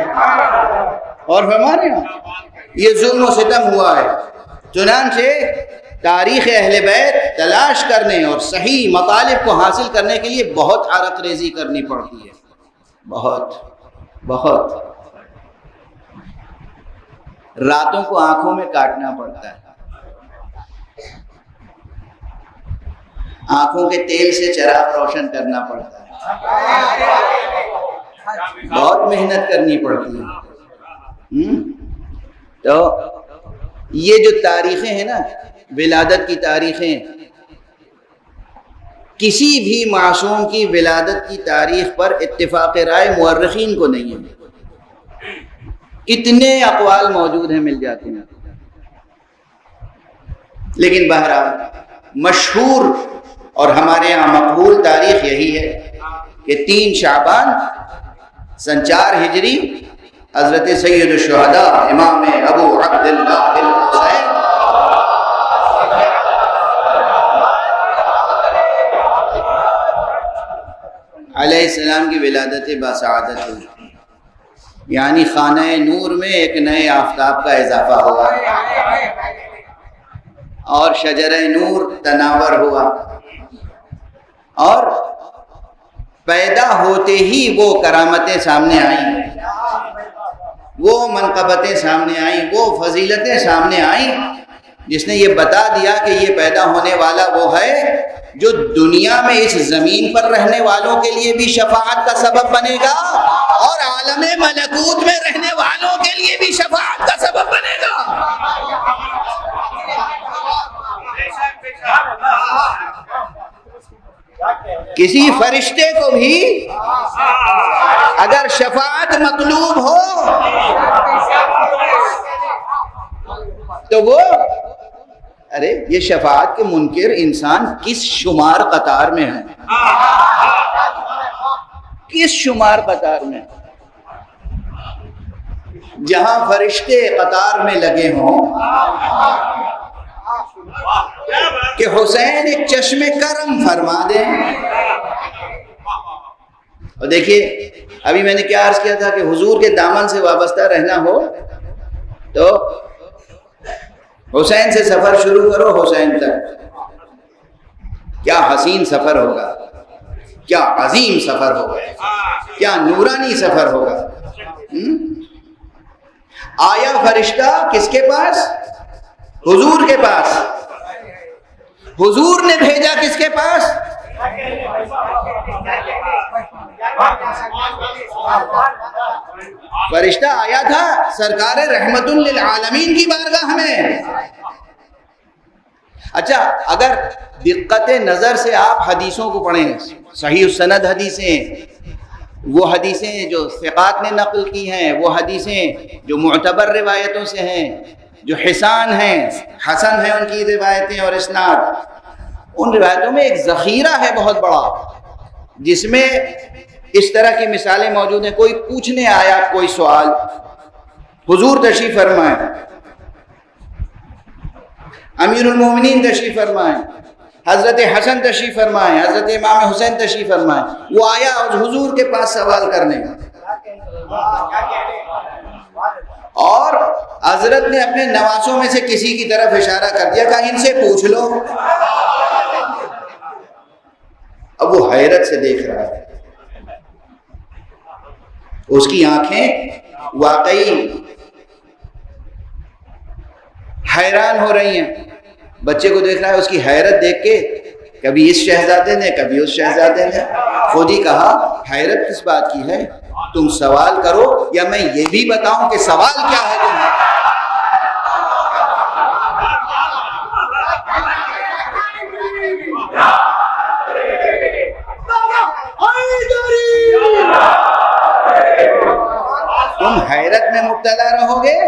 اور ہمارے یہاں یہ ظلم و ستم ہوا ہے۔ چنانچہ تاریخ اہل بیت تلاش کرنے اور صحیح مطالب کو حاصل کرنے کے لیے بہت عرق ریزی کرنی پڑتی ہے، بہت راتوں کو آنکھوں میں کاٹنا پڑتا ہے، آنکھوں کے تیل سے چراغ روشن کرنا پڑتا ہے، بہت محنت کرنی پڑتی ہے۔ تو یہ جو تاریخیں ہیں نا، ولادت کی تاریخیں، کسی بھی معصوم کی ولادت کی تاریخ پر اتفاق رائے مورخین کو نہیں ہے، کتنے اقوال موجود ہیں، مل جاتے ہیں، لیکن بہرحال مشہور اور ہمارے یہاں مقبول تاریخ یہی ہے کہ 3 شعبان سن 4 ہجری حضرت سید الشہداء امام ابو عبداللہ الحسین علیہ السلام کی ولادت باسعادت ہوئی، یعنی خانہ نور میں ایک نئے آفتاب کا اضافہ ہوا اور شجرہ نور تناور ہوا، اور پیدا ہوتے ہی وہ کرامتیں سامنے آئیں، وہ منقبتیں سامنے آئیں، وہ فضیلتیں سامنے آئیں جس نے یہ بتا دیا کہ یہ پیدا ہونے والا وہ ہے جو دنیا میں اس زمین پر رہنے والوں کے لیے بھی شفاعت کا سبب بنے گا اور عالم ملکوت میں رہنے والوں کے لیے بھی شفاعت کا سبب بنے گا۔ کسی فرشتے کو بھی اگر شفاعت مطلوب ہو تو وہ ارے یہ شفاعت کے منکر انسان کس شمار قطار میں ہے، کس شمار قطار میں؟ جہاں فرشتے قطار میں لگے ہوں کہ حسین ایک چشم کرم فرما دیں۔ اور دیکھیے ابھی میں نے کیا عرض کیا تھا کہ حضور کے دامن سے وابستہ رہنا ہو تو حسین سے سفر شروع کرو، حسین تک۔ کیا حسین سفر ہوگا، کیا عظیم سفر ہوگا، کیا نورانی سفر ہوگا۔ آیا فرشتہ کس کے پاس؟ حضور کے پاس۔ حضور نے بھیجا کس کے پاس؟ فرشتہ آیا تھا سرکار رحمت للعالمین کی بارگاہ میں۔ اچھا اگر دقت نظر سے آپ حدیثوں کو پڑھیں، صحیح السند حدیثیں، وہ حدیثیں جو ثقات نے نقل کی ہیں، وہ حدیثیں جو معتبر روایتوں سے ہیں، جو حسان ہیں، حسن ہیں ان کی روایتیں اور اسناد، ان روایتوں میں ایک ذخیرہ ہے بہت بڑا جس میں اس طرح کی مثالیں موجود ہیں۔ کوئی پوچھنے آیا کوئی سوال، حضور تشریف فرمائیں، امیر المومنین تشریف فرمائیں، حضرت حسن تشریف فرمائیں، حضرت امام حسین تشریف فرمائیں، وہ آیا اور حضور کے پاس سوال کرنے اور حضرت نے اپنے نواسوں میں سے کسی کی طرف اشارہ کر دیا کہ ان سے پوچھ لو۔ اب وہ حیرت سے دیکھ رہا ہے، اس کی آنکھیں واقعی حیران ہو رہی ہیں، بچے کو دیکھ رہا ہے، اس کی حیرت دیکھ کے کبھی اس شہزادے نے کبھی اس شہزادے نے خود ہی کہا حیرت کس بات کی ہے، تم سوال کرو یا میں یہ بھی بتاؤں کہ سوال کیا ہے تمہیں۔ تم حیرت میں مبتلا رہو گے،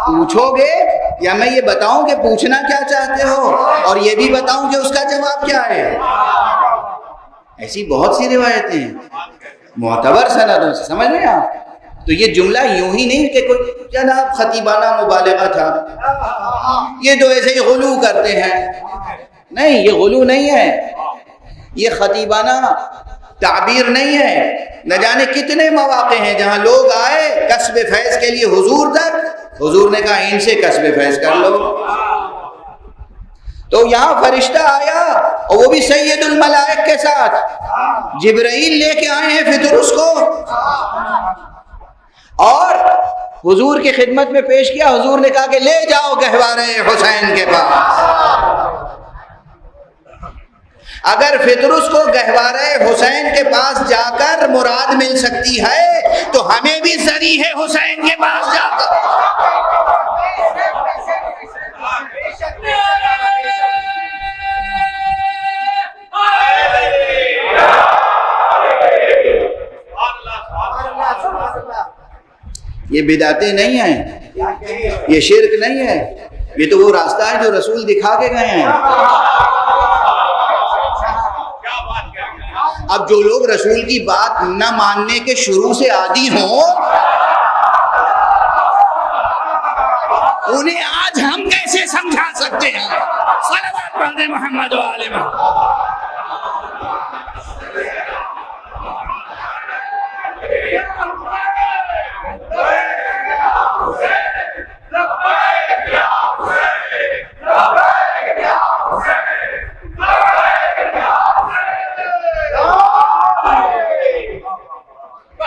پوچھو گے یا میں یہ بتاؤں کہ پوچھنا کیا چاہتے ہو اور یہ بھی بتاؤں کہ اس کا جواب کیا ہے۔ ایسی بہت سی روایتیں ہیں معتبر سندوں سے، سمجھ رہے ہیں آپ؟ تو یہ جملہ یوں ہی نہیں کہ کوئی جناب خطیبانہ مبالغہ تھا، یہ تو ایسے ہی غلو کرتے ہیں، نہیں یہ غلو نہیں ہے، یہ خطیبانہ تعبیر نہیں ہے۔ نہ جانے کتنے مواقع ہیں جہاں لوگ آئے کسب فیض کے لیے حضور تک، حضور نے کہا ان سے کسب فیض کر لو۔ تو یہاں فرشتہ آیا اور وہ بھی سید الملائک کے ساتھ، جبرائیل لے کے آئے ہیں فطرس کو اور حضور کی خدمت میں پیش کیا۔ حضور نے کہا کہ لے جاؤ گہوارے حسین کے پاس۔ اگر فطرس کو گہوارے حسین کے پاس جا کر مراد مل سکتی ہے تو ہمیں بھی ذریعہ ہے حسین کے پاس جا کر۔ یہ بدعتیں نہیں ہیں، یہ شرک نہیں ہے، یہ تو وہ راستہ ہے جو رسول دکھا کے گئے ہیں۔ اب جو لوگ رسول کی بات نہ ماننے کے شروع سے عادی ہوں انہیں آج ہم کیسے سمجھا سکتے ہیں؟ صلوات پڑھ دیں محمد و آل محمد۔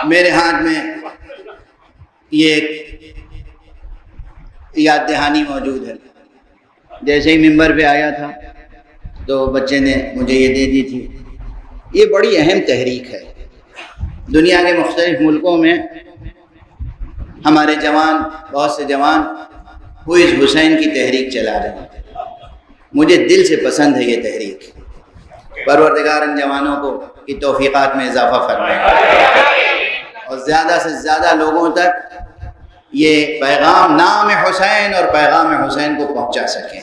میرے ہاتھ میں یہ ایک یاد دہانی موجود ہے. جیسے ہی ممبر پہ آیا تھا تو بچے نے مجھے یہ دے دی تھی. یہ بڑی اہم تحریک ہے. دنیا کے مختلف ملکوں میں ہمارے جوان، بہت سے جوان ہوئز حسین کی تحریک چلا رہے ہیں. مجھے دل سے پسند ہے یہ تحریک. پروردگار ان جوانوں کو کی توفیقات میں اضافہ فرمائے اور زیادہ سے زیادہ لوگوں تک یہ پیغام نام حسین اور پیغام حسین کو پہنچا سکیں.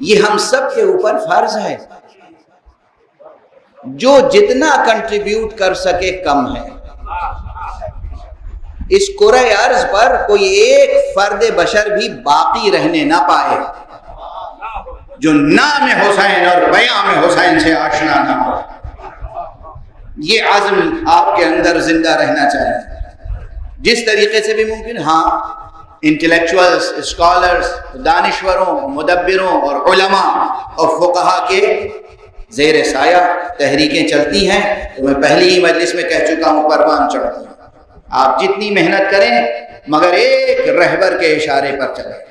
یہ ہم سب کے اوپر فرض ہے. جو جتنا کنٹریبیوٹ کر سکے کم ہے. اس کرۂ ارض پر کوئی ایک فرد بشر بھی باقی رہنے نہ پائے جو نام حسین اور پیام حسین سے آشنا نہ ہو. یہ عزم آپ کے اندر زندہ رہنا چاہیے جس طریقے سے بھی ممکن. ہاں، انٹلیکچوئلز، اسکالرز، دانشوروں، مدبروں اور علماء اور فقہا کے زیر سایہ تحریکیں چلتی ہیں. تو میں پہلی ہی مجلس میں کہہ چکا ہوں پروان چڑھتی ہیں. آپ جتنی محنت کریں مگر ایک رہبر کے اشارے پر چلیں.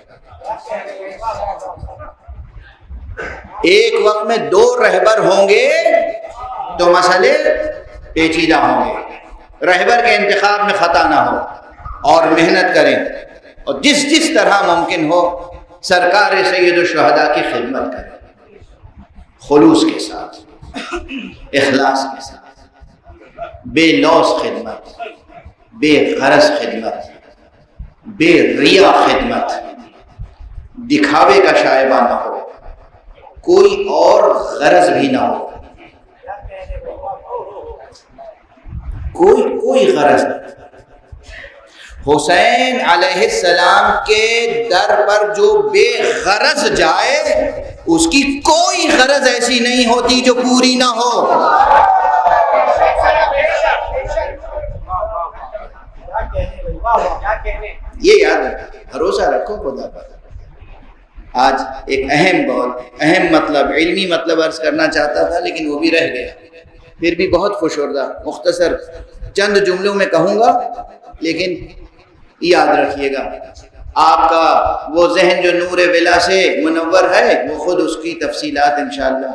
ایک وقت میں 2 رہبر ہوں گے تو مسئلے پیچیدہ ہوں گے. رہبر کے انتخاب میں خطا نہ ہو اور محنت کریں اور جس طرح ممکن ہو سرکار سید الشہداء کی خدمت کریں. خلوص کے ساتھ، اخلاص کے ساتھ، بے لوث خدمت، بے غرض خدمت، بے ریا خدمت، دکھاوے کا شائبہ نہ ہو، کوئی اور غرض بھی نہ ہو، کوئی غرض نہیں. حسین علیہ السلام کے در پر جو بے غرض جائے اس کی کوئی غرض ایسی نہیں ہوتی جو پوری نہ ہو. یہ یاد رکھو، بھروسہ رکھو خدا پر. آج ایک بہت اہم مطلب، علمی مطلب عرض کرنا چاہتا تھا لیکن وہ بھی رہ گیا. پھر بھی بہت خوشردہ مختصر چند جملوں میں کہوں گا، لیکن یاد رکھیے گا آپ کا وہ ذہن جو نور ولا سے منور ہے وہ خود اس کی تفصیلات انشاءاللہ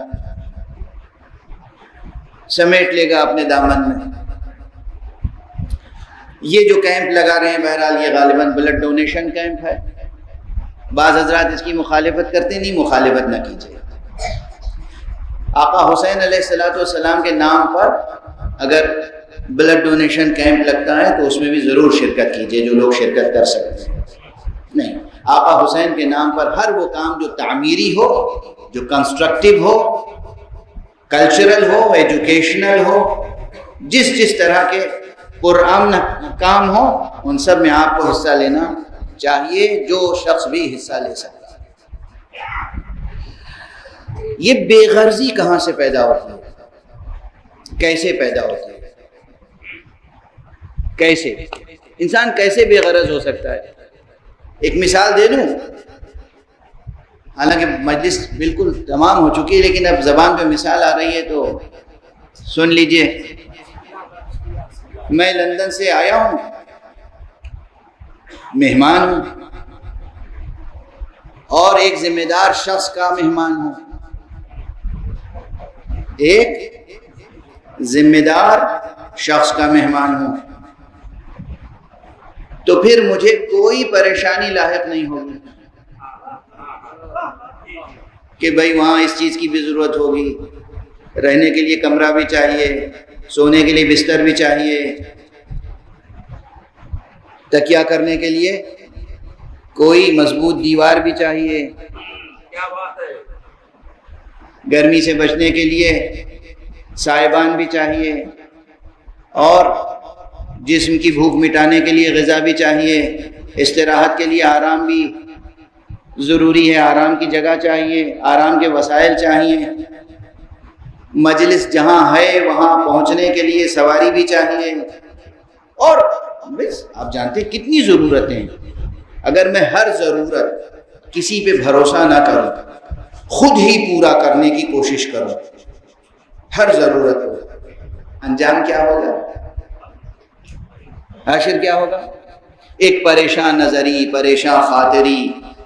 سمیٹ لے گا اپنے دامن میں. یہ جو کیمپ لگا رہے ہیں بہرحال یہ غالباً بلڈ ڈونیشن کیمپ ہے. بعض حضرات اس کی مخالفت کرتے نہیں، مخالفت نہ کیجیے. آقا حسین علیہ السلام کے نام پر اگر بلڈ ڈونیشن کیمپ لگتا ہے تو اس میں بھی ضرور شرکت کیجیے جو لوگ شرکت کر سکتے ہیں. نہیں، آقا حسین کے نام پر ہر وہ کام جو تعمیری ہو، جو کنسٹرکٹیو ہو، کلچرل ہو، ایجوکیشنل ہو، جس طرح کے پرامن کام ہو ان سب میں آپ کو حصہ لینا چاہیے، جو شخص بھی حصہ لے سکتا ہے. یہ بے غرضی کہاں سے پیدا ہوتی ہے؟ کیسے پیدا ہوتی ہے؟ کیسے انسان کیسے بے غرض ہو سکتا ہے؟ ایک مثال دے دوں، حالانکہ مجلس بالکل تمام ہو چکی ہے لیکن اب زبان پہ مثال آ رہی ہے تو سن لیجئے. میں لندن سے آیا ہوں، مہمان ہوں اور ایک ذمہ دار شخص کا مہمان ہوں. ایک ذمہ دار شخص کا مہمان ہوں تو پھر مجھے کوئی پریشانی لاحق نہیں ہوگی کہ بھائی وہاں اس چیز کی بھی ضرورت ہوگی، رہنے کے لیے کمرہ بھی چاہیے، سونے کے لیے بستر بھی چاہیے، تکیہ کرنے کے لیے کوئی مضبوط دیوار بھی چاہیے، گرمی سے بچنے کے لیے سائبان بھی چاہیے، اور جسم کی بھوک مٹانے کے لیے غذا بھی چاہیے، استراحت کے لیے آرام بھی ضروری ہے، آرام کی جگہ چاہیے، آرام کے وسائل چاہیے، مجلس جہاں ہے وہاں پہنچنے کے لیے سواری بھی چاہیے، اور بس آپ جانتے ہیں کتنی ضرورتیں ہیں. اگر میں ہر ضرورت کسی پہ بھروسہ نہ کروں، خود ہی پورا کرنے کی کوشش کروں ہر ضرورت کو، انجام کیا ہوگا؟ حشر کیا ہوگا؟ ایک پریشان نظری، پریشان خاطری،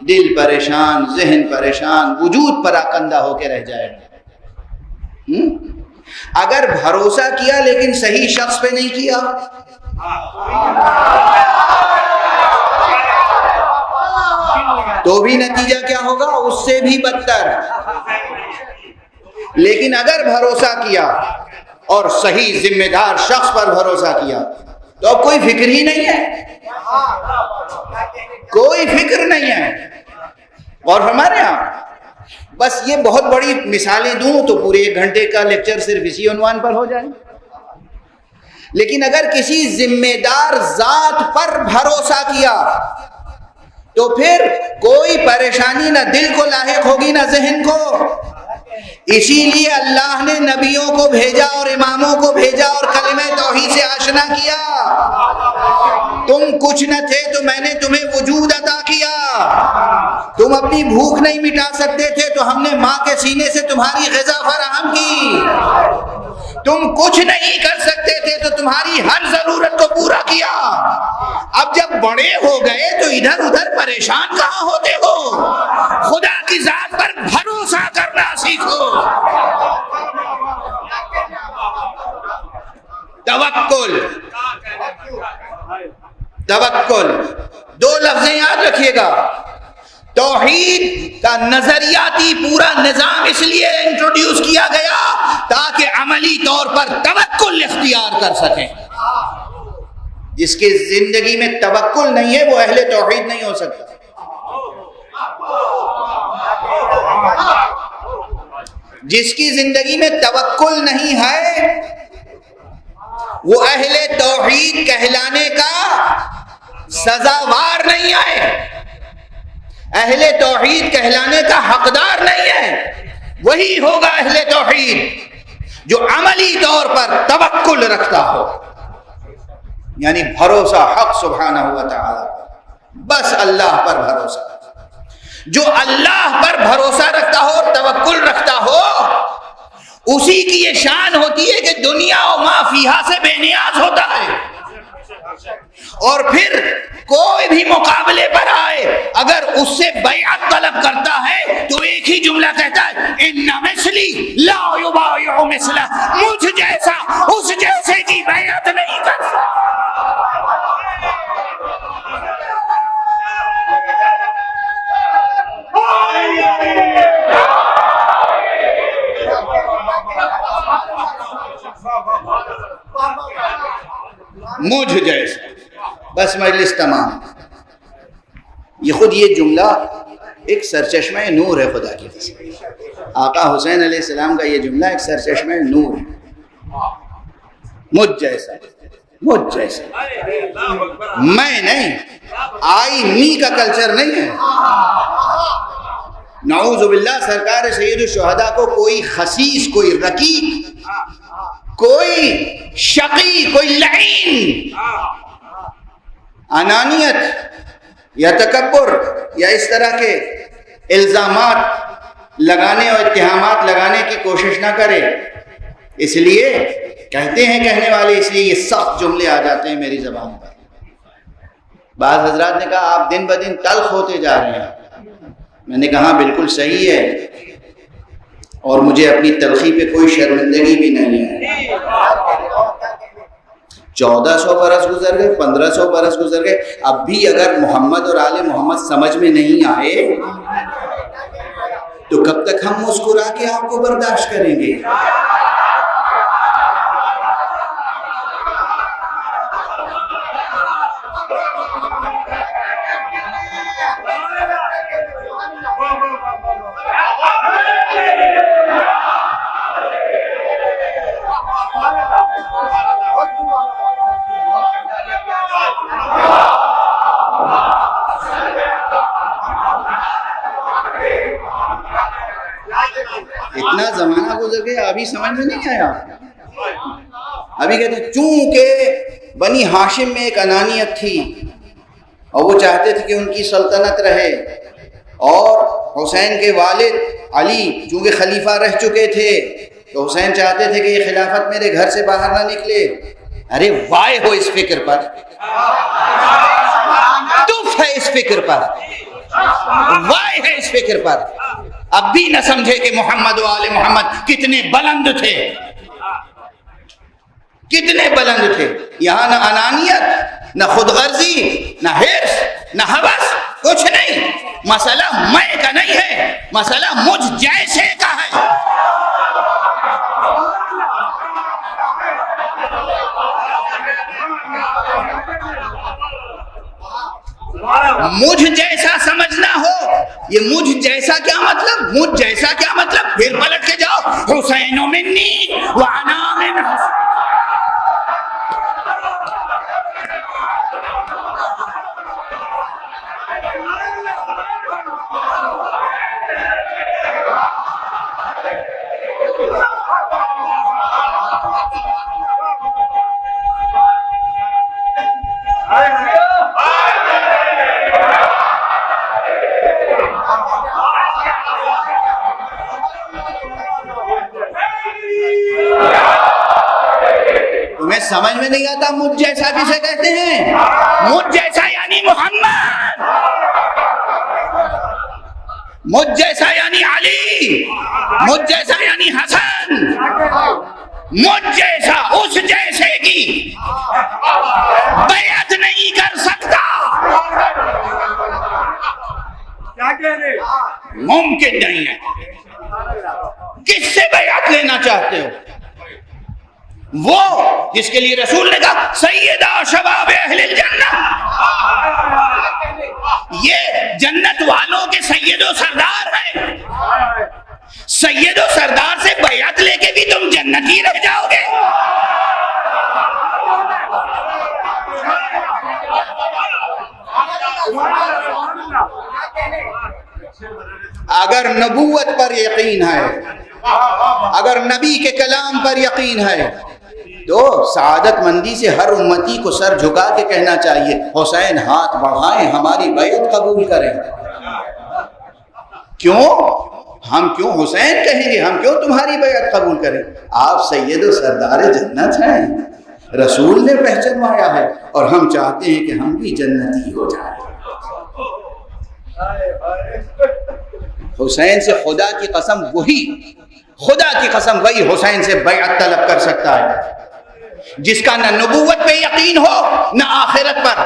دل پریشان، ذہن پریشان، وجود پراکندہ ہو کے رہ جائے گا۔ اگر بھروسہ کیا لیکن صحیح شخص پہ نہیں کیا، تو بھی نتیجہ کیا ہوگا؟ اس سے بھی بدتر۔ لیکن اگر بھروسہ کیا اور صحیح ذمہ دار شخص پر بھروسہ کیا تو اب کوئی فکر ہی نہیں ہے، کوئی فکر نہیں ہے۔ اور ہمارے یہاں بس یہ بہت بڑی مثالیں دوں تو پورے 1 گھنٹے کا لیکچر صرف اسی عنوان پر ہو جائے۔ لیکن اگر کسی ذمہ دار ذات پر بھروسہ کیا تو پھر کوئی پریشانی نہ دل کو لاحق ہوگی نہ ذہن کو۔ اسی لیے اللہ نے نبیوں کو بھیجا اور اماموں کو بھیجا اور کلمہ توحید سے آشنا کیا۔ تم کچھ نہ تھے تو میں نے تمہیں وجود عطا کیا، تم اپنی بھوک نہیں مٹا سکتے تھے تو ہم نے ماں کے سینے سے تمہاری غذا فراہم کی، تم کچھ نہیں کر سکتے تھے تو تمہاری ہر ضرورت کو پورا کیا۔ اب جب بڑے ہو گئے تو ادھر ادھر پریشان کہاں ہوتے ہو؟ خدا کی ذات پر بھروسہ کرنا سیکھو۔ توکل، توکل، 2 لفظیں یاد رکھیے گا۔ توحید کا نظریاتی پورا نظام اس لیے انٹروڈیوس کیا گیا تاکہ عملی طور پر توکل اختیار کر سکیں۔ جس کی زندگی میں توکل نہیں ہے وہ اہل توحید نہیں ہو سکتا۔ جس کی زندگی میں توکل نہیں ہے وہ اہل توحید کہلانے کا سزاوار نہیں ہے، اہل توحید کہلانے کا حقدار نہیں ہے۔ وہی ہوگا اہل توحید جو عملی طور پر توکل رکھتا ہو، یعنی بھروسہ حق سبحانہ و تعالی، بس اللہ پر بھروسہ۔ جو اللہ پر بھروسہ رکھتا ہو اور توکل رکھتا ہو اسی کی یہ شان ہوتی ہے کہ دنیا و ما فیہا سے بے نیاز ہوتا ہے۔ اور پھر کوئی بھی مقابلے پر آئے اگر اس سے بیعت طلب کرتا ہے تو ایک ہی جملہ کہتا ہے، ان مثلی لا یبایع مثلہ، مجھ جیسا اس جیسے کی بیعت نہیں کرتا۔ مجھ جیسا، بس مجلس تمام۔ یہ خود یہ جملہ ایک سرچشمہ نور ہے خدا کی قسم۔ آقا حسین علیہ السلام کا یہ جملہ ایک سرچشمہ نور ہے۔ مجھ جیسا، مجھ جیسا، میں نہیں، آئی می کا کلچر نہیں ہے۔ نعوذ باللہ سرکار سید الشہداء کو کوئی خسیس، کوئی رقیق، کوئی شقی، کوئی لعین انانیت یا تکبر یا اس طرح کے الزامات لگانے اور اتہامات لگانے کی کوشش نہ کرے۔ اس لیے کہتے ہیں کہنے والے، اس لیے یہ سخت جملے آ جاتے ہیں میری زبان پر۔ بعض حضرات نے کہا آپ دن بدن تلخ ہوتے جا رہے ہیں۔ میں نے کہا بالکل صحیح ہے، اور مجھے اپنی تلخی پہ کوئی شرمندگی بھی نہیں ہے۔ 1400 برس گزر گئے، 1500 برس گزر گئے، اب بھی اگر محمد اور آل محمد سمجھ میں نہیں آئے تو کب تک ہم مسکرا کے آپ کو برداشت کریں گے؟ اتنا زمانہ گزر گیا ابھی سمجھ میں نہیں آیا۔ ابھی کہتے ہیں چونکہ بنی ہاشم میں ایک انانیت تھی اور وہ چاہتے تھے کہ ان کی سلطنت رہے، اور حسین کے والد علی چونکہ خلیفہ رہ چکے تھے تو حسین چاہتے تھے کہ یہ خلافت میرے گھر سے باہر نہ نکلے۔ ارے وائے ہو اس فکر پر، تف ہے اس فکر پر، وائے ہے اس فکر پر. اب بھی نہ سمجھے کہ محمد و آل محمد کتنے بلند تھے، کتنے بلند تھے. یہاں نہ انانیت، نہ خود غرضی، نہ حرص، نہ ہوس، کچھ نہیں. مسئلہ میں کا نہیں ہے، مسئلہ مجھ جیسے کا ہے. مجھ جیسا سمجھنا ہو، یہ مجھ جیسا کیا مطلب، مجھ جیسا کیا مطلب، پھر پلٹ کے جاؤ حسین منی وانا من حسین. تمہیں سمجھ میں نہیں آتا مجھ جیسا کسے کہتے ہیں؟ مجھ جیسا یعنی محمد، مجھ جیسا یعنی علی، مجھ جیسا یعنی حسن، مجھ جیسا اس جیسے کی بیعت نہیں کر سکتا. ممکن نہیں ہے. کس سے بیعت لینا چاہتے ہو؟ وہ جس کے لیے رسول نے کہا سیدہ شباب اہل الجنہ، یہ جنت والوں کے سید و سردار ہیں. سید و سردار سے بیعت لے کے بھی تم جنتی رہ جاؤ گے. اگر نبوت پر یقین ہے، اگر نبی کے کلام پر یقین ہے، تو سعادت مندی سے ہر امتی کو سر جھکا کے کہنا چاہیے حسین ہاتھ بڑھائیں، ہماری بیعت قبول کریں. کیوں؟ ہم کیوں حسین کہیں گے؟ ہم کیوں تمہاری بیعت قبول کریں؟ آپ سید و سردار جنت ہیں، رسول نے پہچنوایا ہے، اور ہم چاہتے ہیں کہ ہم بھی جنتی ہو جائیں. حسین سے خدا کی قسم وہی حسین سے بیعت طلب کر سکتا ہے جس کا نہ نبوت پہ یقین ہو، نہ آخرت پر.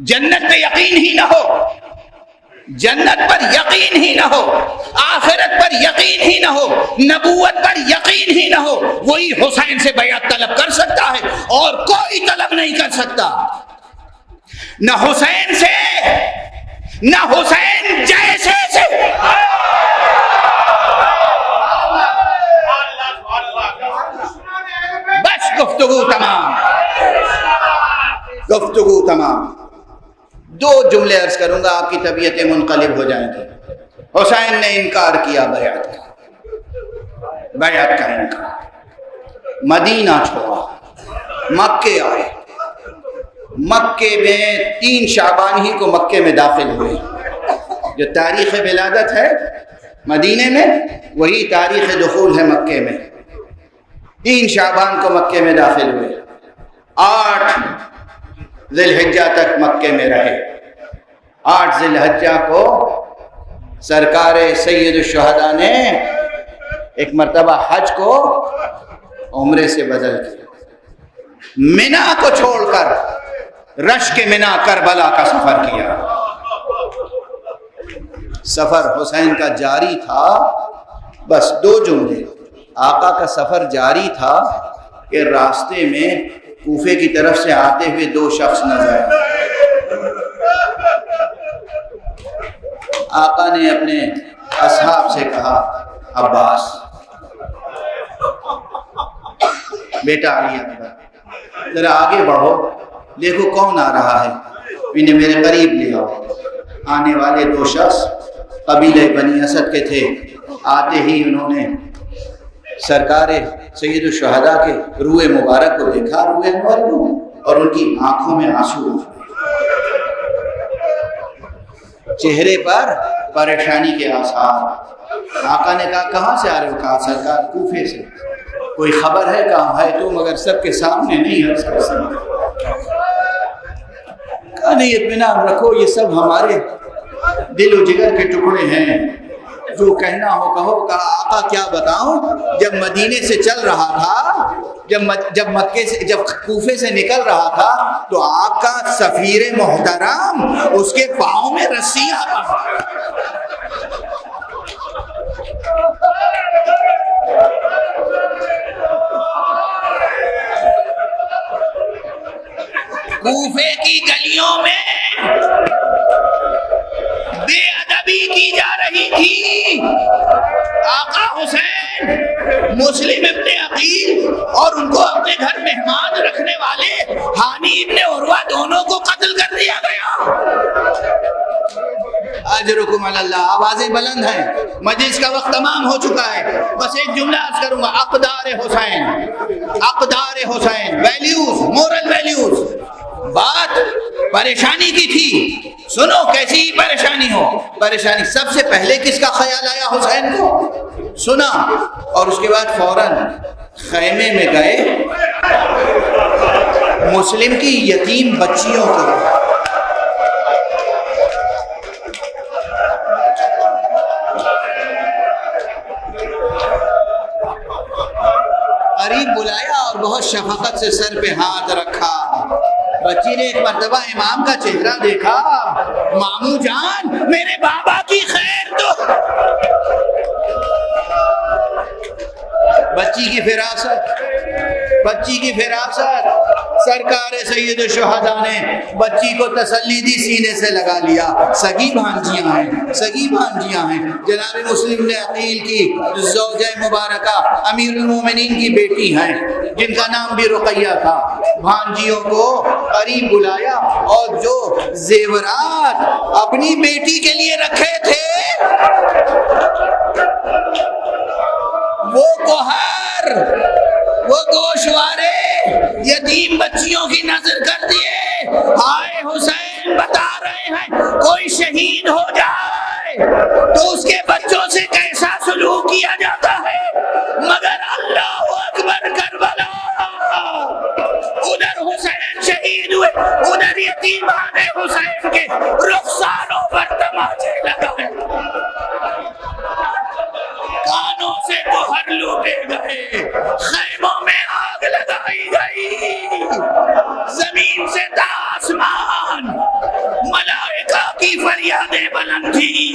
جنت پہ یقین ہی نہ ہو، جنت پر یقین ہی نہ ہو، آخرت پر یقین ہی نہ ہو، نبوت پر یقین ہی نہ ہو، وہی حسین سے بیعت طلب کر سکتا ہے، اور کوئی طلب نہیں کر سکتا. نہ حسین سے، نہ حسین جیسے سے. بس گفتگو تمام. دو جملے عرض کروں گا، آپ کی طبیعتیں منقلب ہو جائیں گی. حسین نے انکار کیا بیعت کا انکار. مدینہ چھوڑا، مکے آئے. مکے میں 3 شعبان ہی کو مکے میں داخل ہوئے. جو تاریخ ولادت ہے مدینے میں، وہی تاریخ دخول ہے مکے میں. 3 شعبان کو مکے میں داخل ہوئے. 8 ذی الحجہ تک مکے میں رہے. 8 ذی الحجہ کو سرکار سید الشہداء نے ایک مرتبہ حج کو عمرے سے بدل کیا. منا کو چھوڑ کر رشک منا کربلا کا سفر کیا. سفر حسین کا جاری تھا. بس 2 جملے. آقا کا سفر جاری تھا کہ راستے میں کوفے کی طرف سے آتے ہوئے 2 شخص نظر آئے. آقا نے اپنے اصحاب سے کہا عباس، بیٹا علی اکبر، ذرا آگے بڑھو، دیکھو کون آ رہا ہے، انہیں میرے قریب لے آؤ. آنے والے 2 شخص قبیلہ بنی اسد کے تھے. آتے ہی انہوں نے سرکار سید الشہداء کے روئے مبارک کو دیکھا، روئے انور کو، اور ان کی آنکھوں میں آنسو، چہرے پر پریشانی کے آثار. آقا نے کہا کہاں سے آ رہے ہو؟ کہا سرکار کوفے سے. کوئی خبر ہے کہاں ہے تو مگر سب کے سامنے نہیں عرض کر سکتا. کہا نہیں اطمینان رکھو، یہ سب ہمارے دل و جگر کے ٹکڑے ہیں، جو کہنا ہو کہو. کہا آقا کیا بتاؤں، جب مدینے سے چل رہا تھا، جب مکے سے، جب کوفے سے نکل رہا تھا تو آپ کا سفیر محترم اس کے پاؤں میں رسیاں کوفے کی گلیوں میں بے ادبی کی جا رہی تھی. آقا حسین مسلم ابن عقیل اور ان کو اپنے گھر مہمان رکھنے والے ہانی ابن عروہ دونوں کو قتل کر دیا گیا. اجرکم علی اللہ. آوازیں بلند ہیں، مجلس کا وقت تمام ہو چکا ہے، بس ایک جملہ عرض کروں گا. اقدار حسین، اقدار حسین، ویلیوز، مورل ویلیوز. بات پریشانی کی تھی، سنو کیسی پریشانی ہو. پریشانی سب سے پہلے کس کا خیال آیا حسین کو؟ سنا، اور اس کے بعد فوراً خیمے میں گئے مسلم کی یتیم بچیوں کو. قریب بلایا اور بہت شفقت سے سر پہ ہاتھ رکھا. بچی نے ایک مرتبہ امام کا چہرہ دیکھا. ماموں جان میرے بابا کی خیر تو. بچی کی فراست، بچی کی فراست. سرکار سید الشہداء نے بچی کو تسلی دی، سینے سے لگا لیا. سگی بھانجیاں ہیں، سگی بھانجیاں ہیں. جناب مسلم نے عقیل کی زوجہ مبارکہ امیر المومنین کی بیٹی ہیں، جن کا نام بھی رقیہ تھا. بھانجیوں کو قریب بلایا اور جو زیورات اپنی بیٹی کے لیے رکھے تھے وہ کوہر، وہ گوشوارے یتیم بچیوں کی نظر کر دیے. ہائے حسین بتا رہے ہیں کوئی شہید ہو جائے تو اس کے بچوں سے کیسا سلوک کیا جاتا ہے، مگر اللہ اکبر کربلا. ادھر حسین شہید ہوئے، ادھر یتیمان حسین کے رخساروں پر تماچے لگائے، کانوں سے گوہر لوٹے گئے، خیموں میں آگ لگائی گئی، زمین سے تا آسمان ملائکہ کی فریادیں بلند تھی.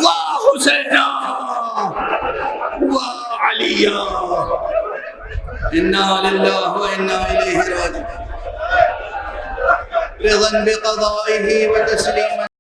واہ حسینہ، واہ علیہ، انا للہ و انا الیہ راجعون. رضا بقضائہ و تسلیما